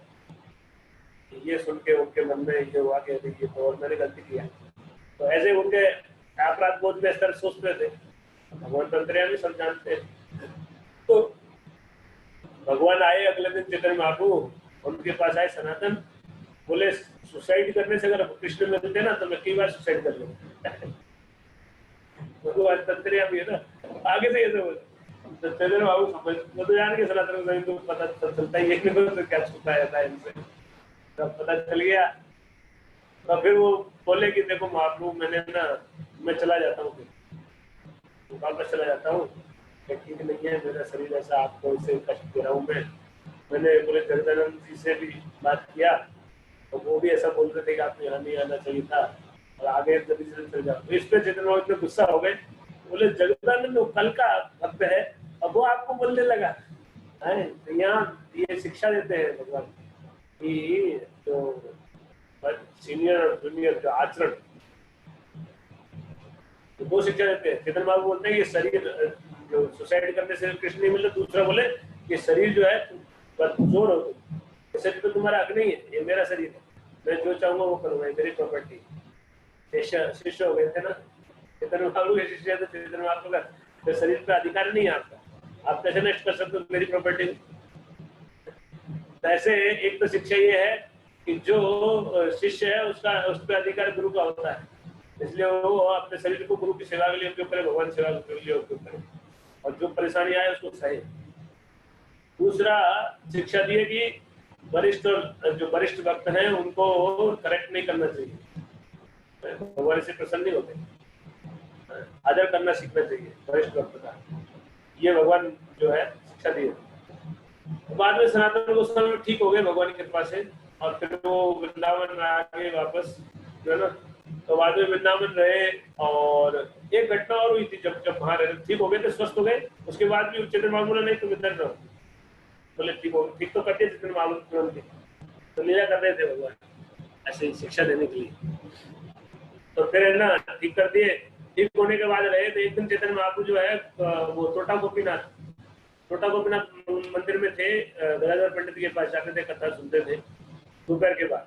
ये सुन के उनके मन में ये हुआ कि ये तो और मैंने गलती किया। तो ऐसे उनके अपराध बोध में इस तरह सोचते थे, भगवान तंत्रियामी सब जानते हैं। तो भगवान आए अगले दिन चैतन्य महाप्रभु, उनके पास आए सनातन, बोले सुसाइड करने से अगर कृष्ण मिलते ना तो मैं कई बार सुसाइड कर लूंगा। भगवान तंत्रियामी है ना, आगे से ऐसे बोले। तो चैतन्य महाप्रभु समझ, वो तो जान के सनातन गोस्वामी को पता चलता ही है तो क्या छुपा जाता है इनसे, तब पता चल गया। तो फिर वो बोले कि देखो महाप्रभु मैंने ना, मैं चला जाता हूँ, वापस चला जाता हूँ, ठीक नहीं है मेरा शरीर ऐसा, आपको इससे कष्ट दे रहा हूँ मैंने बोले जगदानंद जी से भी बात किया, तो वो भी ऐसा बोल रहे थे कि आपको यहाँ नहीं आना चाहिए था और आगे जल्दी से चल जाओ। तो इस पे चैतन्य महाप्रभु इतने गुस्सा हो गए, बोले जगदानंद कल का भक्त है अब वो आपको बोलने लगा है। तो यहाँ ये शिक्षा देते हैं भगवान कि जो सीनियर और जूनियर का आचरण, तो दो शिक्षा देते हैं। चैतन्य महाप्रभु बोलते हैं कि शरीर जो सुसाइड करने से कृष्ण नहीं मिलता, दूसरा बोले कि शरीर जो है जोर हो, शरीर तो तुम्हारा हक नहीं है, ये मेरा शरीर है, मैं जो चाहूंगा वो करूंगा, मेरी प्रॉपर्टी। शिष्य हो गए थे ना चैतन्य महाप्रभु के शिष्य, तो चैतन्य महाप्रभु का तो शरीर पे अधिकार नहीं है आपका, आप कैसे नष्ट कर सकते हो मेरी प्रॉपर्टी। ऐसे एक तो शिक्षा ये है कि जो शिष्य है उसका उस पर अधिकार गुरु का होता है, इसलिए वो अपने शरीर को गुरु की सेवा के लिए उपयोग करे, भगवान सेवा के लिए उपयोग करे, और जो परेशानी आए उसको सहे। दूसरा शिक्षा दी है कि वरिष्ठ जो वरिष्ठ भक्त हैं उनको करेक्ट नहीं करना चाहिए, भगवान से प्रसन्न नहीं होते, आदर करना सीखना चाहिए वरिष्ठ भक्त का, ये भगवान जो है शिक्षा दी है। बाद में सनातन गोस्वामी ठीक हो गए भगवान की कृपा से, और फिर वो वृंदावन आ गए वापस जो है ना, तो बाद में वृंदावन रहे। और एक घटना और हुई थी, जब वहां रहे ठीक हो गए थे, स्वस्थ हो गए, उसके बाद भी चैतन्य महाप्रभु नहीं तुम इधर रहो, बोले ठीक हो, ठीक तो करते चैतन्य महाप्रभु तो लीला कर रहे थे भगवान ऐसे शिक्षा देने के लिए। तो फिर है ना ठीक कर दिए, ठीक होने के बाद रहे तो एक दिन चैतन्य महाप्रभु जो है वो छोटा गोपीनाथ मंदिर में थे, गदाधर पंडित के पास जाते थे, कथा सुनते थे दोपहर के बाद,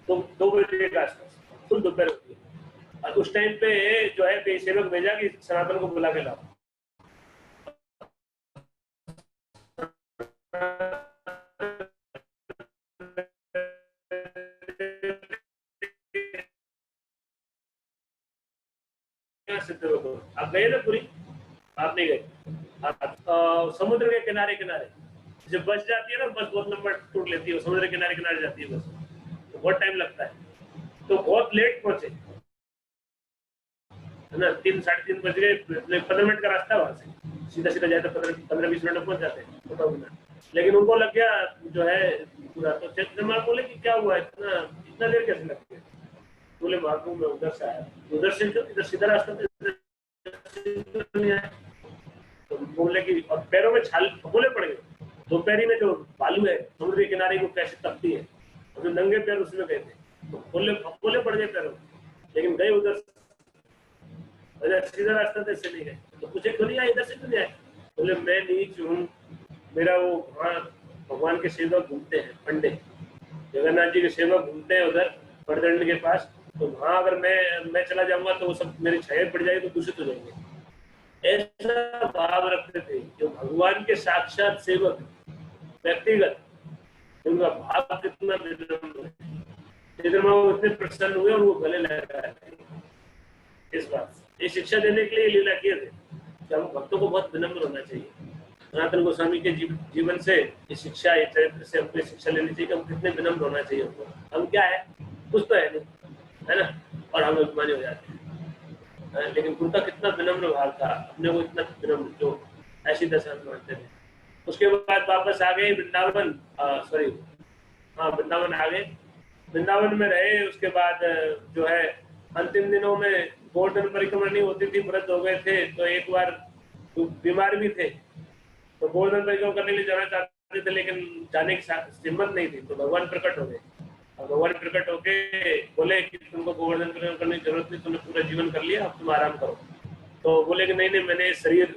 2 बजे के आसपास, फुल दोपहर होती है। और उस टाइम पे जो है कई सेवक भेजा कि सनातन को बुला के लाओ। आप गए ना पूरी? आप नहीं गए? समुद्र के किनारे किनारे जब बस जाती है ना, बस बहुत लंबा टूर लेती है, समुद्र के किनारे किनारे जाती है बस, तो बहुत टाइम लगता है, तो बहुत लेट पहुंचे है ना, 3-3:30 बज गए, 15 मिनट का रास्ता वहां से, सीधा सीधा जाए तो 15-20 मिनट में पहुंच जाते हैं, लेकिन उनको लग गया जो है पूरा। तो चंद्रमा बोले कि क्या हुआ, इतना इतना देर कैसे लग गया? बोले महाप्रभु मैं उधर से आया, उधर से इधर सीधा रास्ता नहीं आया। तो बोले कि और पैरों में छाल फफोले पड़ गए, दोपहरी में जो बालू है समुद्र के किनारे को कैसे तपती है, और जो नंगे पैर उसमें गए थे, तो फफोले पड़ गए पैरों, लेकिन गए उधर सीधा रास्ता तो इससे नहीं गए। तो पूछे क्यों नहीं आए, इधर से क्यों नहीं आए? बोले मैं नीच हूँ, मेरा वो वहाँ भगवान के सेवक घूमते हैं, पंडे जगन्नाथ जी के सेवक घूमते हैं उधर बड़दंड के पास, तो वहाँ अगर मैं चला जाऊंगा तो वो सब मेरी छाया पड़ जाएगी, तो दूषित हो जाएंगे। ऐसा भाव रखते थे जो भगवान के साक्षात सेवक व्यक्तिगत, उनका भाव कितना विनम्र है, इतने प्रसन्न हुए और वो गले लगा इस बात। ये शिक्षा देने के लिए लीला किए थे कि हम भक्तों को बहुत विनम्र होना चाहिए। सनातन गोस्वामी के जीवन से ये शिक्षा, ये चरित्र से हमको शिक्षा लेनी चाहिए कि हम कितने विनम्र होना चाहिए हमको। हम क्या है, कुछ तो है नहीं, है ना, और हम अभिमानी हो जाते हैं, लेकिन उनका कितना विनम्र भाव था, अपने को इतना विनम्र, जो ऐसी दशा में मानते थे। उसके बाद वापस आ गए वृंदावन, वृंदावन आ गए, वृंदावन में रहे। उसके बाद जो है अंतिम दिनों में गोवर्धन परिक्रमा नहीं होती थी, व्रत हो गए थे, तो एक बार तो बीमार भी थे, तो गोवर्धन परिक्रमा करने के लिए जाना चाहते थे, लेकिन जाने की हिम्मत नहीं थी। तो भगवान प्रकट हो गए, और भगवान प्रकट होके बोले कि तुमको गोवर्धन परिक्रमा करने की जरूरत नहीं, तुमने पूरा जीवन कर लिया, अब तुम आराम करो। तो बोले कि नहीं, मैंने शरीर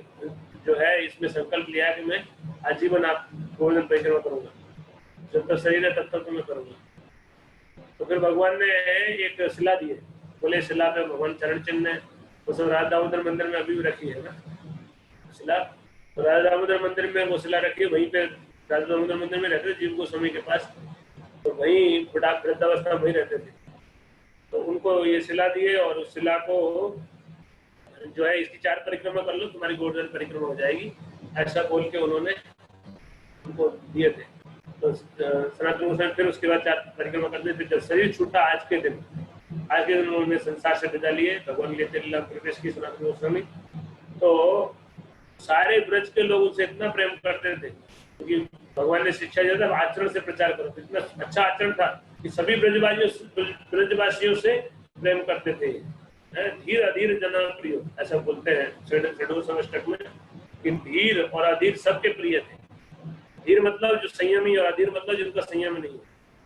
जो है इसमें संकल्प लिया कि मैं आजीवन आप गोवर्धन परिक्रमा करूंगा, जब तक शरीर है तब तक मैं करूंगा। तो फिर भगवान ने एक शिला दी है, बोले शिला पे भगवान चरण चिन्ह है, वो सब राधा दामोदर मंदिर में अभी भी रखी है ना शिला। तो राधा दामोदर मंदिर में वो शिला रखी है, वहीं पे राधा दामोदर मंदिर में रहते थे जीव गोस्वामी के पास, तो वहीं वृद्धावस्था में वहीं रहते थे। तो उनको ये शिला दी है, और उस शिला को जो है इसकी 4 परिक्रमा कर लो तुम्हारी गोवर्धन परिक्रमा हो जाएगी, ऐसा बोल के उन्होंने उनको दिए थे। तो सनातन गोस्वामी फिर उसके बाद 4 परिक्रमा करते थे। जब शरीर छूटा आज के दिन उन्होंने संसार से विदा लिए, भगवान लेते लीला प्रवेश की सनातन गोस्वामी। तो सारे ब्रज के लोग उनसे इतना प्रेम करते थे, क्योंकि भगवान ने शिक्षा दिया था आचरण से प्रचार करो। इतना अच्छा आचरण था कि सभी ब्रजवासियों से प्रेम करते थे। धीर अधीर जना प्रिय, ऐसा बोलते हैं षड्गोस्वामी में कि धीर और अधीर सबके प्रिय थे। धीर मतलब जो संयमी, और अधीर मतलब जिनका संयम नहीं है,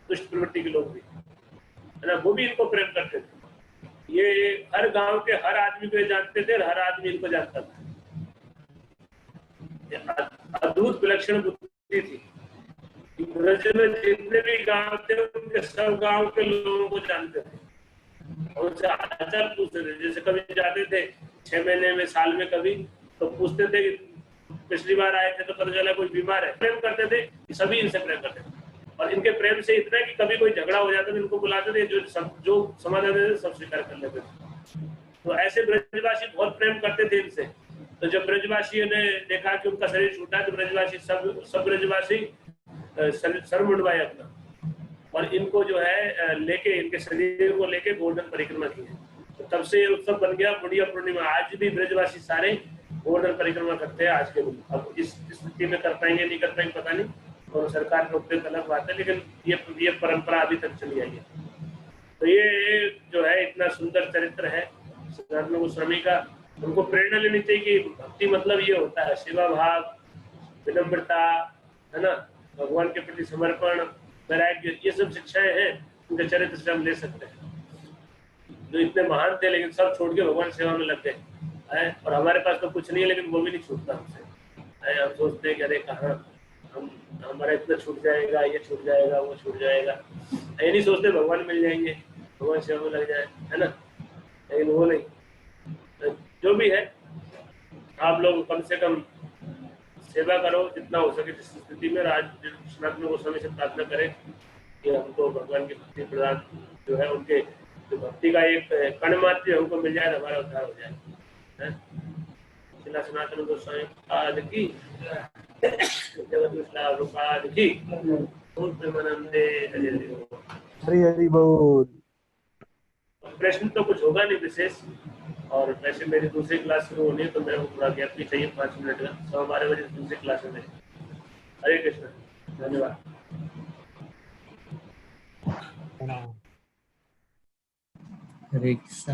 दुष्ट प्रवृत्ति के लोग भी, है ना, वो भी इनको प्रेम करते थे। ये हर गांव के हर आदमी को जानते थे, और हर आदमी इनको जानता था। अद्भुत विलक्षण बुद्धि थी। ब्रज में जितने भी गांव थे उनके सब गांव के लोगों को जानते थे, और उनसे आचार पूछते थे। जैसे कभी जाते थे 6 महीने में, साल में कभी, तो पूछते थे कि पिछली बार आए थे तो पता चला कोई बीमार है। प्रेम करते थे, सभी इनसे प्रेम करते थे, और इनके प्रेम से इतना कि कभी कोई झगड़ा हो जाता था इनको बुलाते थे, जो समाधान देते थे सब स्वीकार कर लेते थे। तो ऐसे ब्रजवासी बहुत प्रेम करते थे इनसे। तो जब ब्रजवासियों ने देखा कि उनका शरीर छूटा, तो ब्रजवासी सब ब्रजवासी सर मुंडवाए अपना, और इनको जो है लेके, इनके शरीर को लेके गोवर्धन परिक्रमा की है। तो तब से ये उत्सव बन गया बुढ़िया पूर्णिमा। आज भी ब्रजवासी सारे गोवर्धन परिक्रमा करते हैं आज के दिन। अब इस स्थिति में कर पाएंगे नहीं कर पाएंगे पता नहीं, और सरकार रोकते अलग बात है, लेकिन ये परंपरा अभी तक चली आई है। तो ये जो है इतना सुंदर चरित्र है सनातन गोस्वामी का। उनको प्रेरणा लेनी चाहिए कि भक्ति मतलब ये होता है सेवा भाव, विनम्रता, है ना, भगवान के प्रति समर्पण, वैराग्य, ये सब शिक्षाएं हैं उनके चरित्र से हम ले सकते हैं। जो इतने महान थे लेकिन सब छोड़ के भगवान सेवा में लग गए, और हमारे पास तो कुछ नहीं है लेकिन वो भी नहीं छूटता हमसे। हम सोचते हैं कि अरे कहाँ हमारा इतना छूट जाएगा, ये छूट जाएगा, वो छूट जाएगा। ये नहीं सोचते भगवान मिल जाएंगे, भगवान सेवा में लग जाए, है ना। लेकिन वो नहीं। तो जो भी है, आप लोग कम से कम सेवा करो जितना हो सके जिस स्थिति में। आज सनातन गोस्वामी से प्रार्थना करें कि हमको भगवान की भक्ति प्रदान जो है, उनके जो भक्ति का एक कण मात्र हमको मिल जाए, हमारा उद्धार हो जाए। श्रील सनातन गोस्वामी पाद की, जगत विश्वास रूपाद की, पूर्ण प्रेमानंदे हरि हरि बोल। हरी हरी बोल। प्रश्न तो कुछ होगा नहीं विशेष, और वैसे मेरी दूसरी क्लास शुरू होनी है तो मेरे को पूरा गैप भी चाहिए 5 मिनट का। 12:30 बजे दूसरी क्लास में। हरे कृष्ण, धन्यवाद। हरे कृष्ण।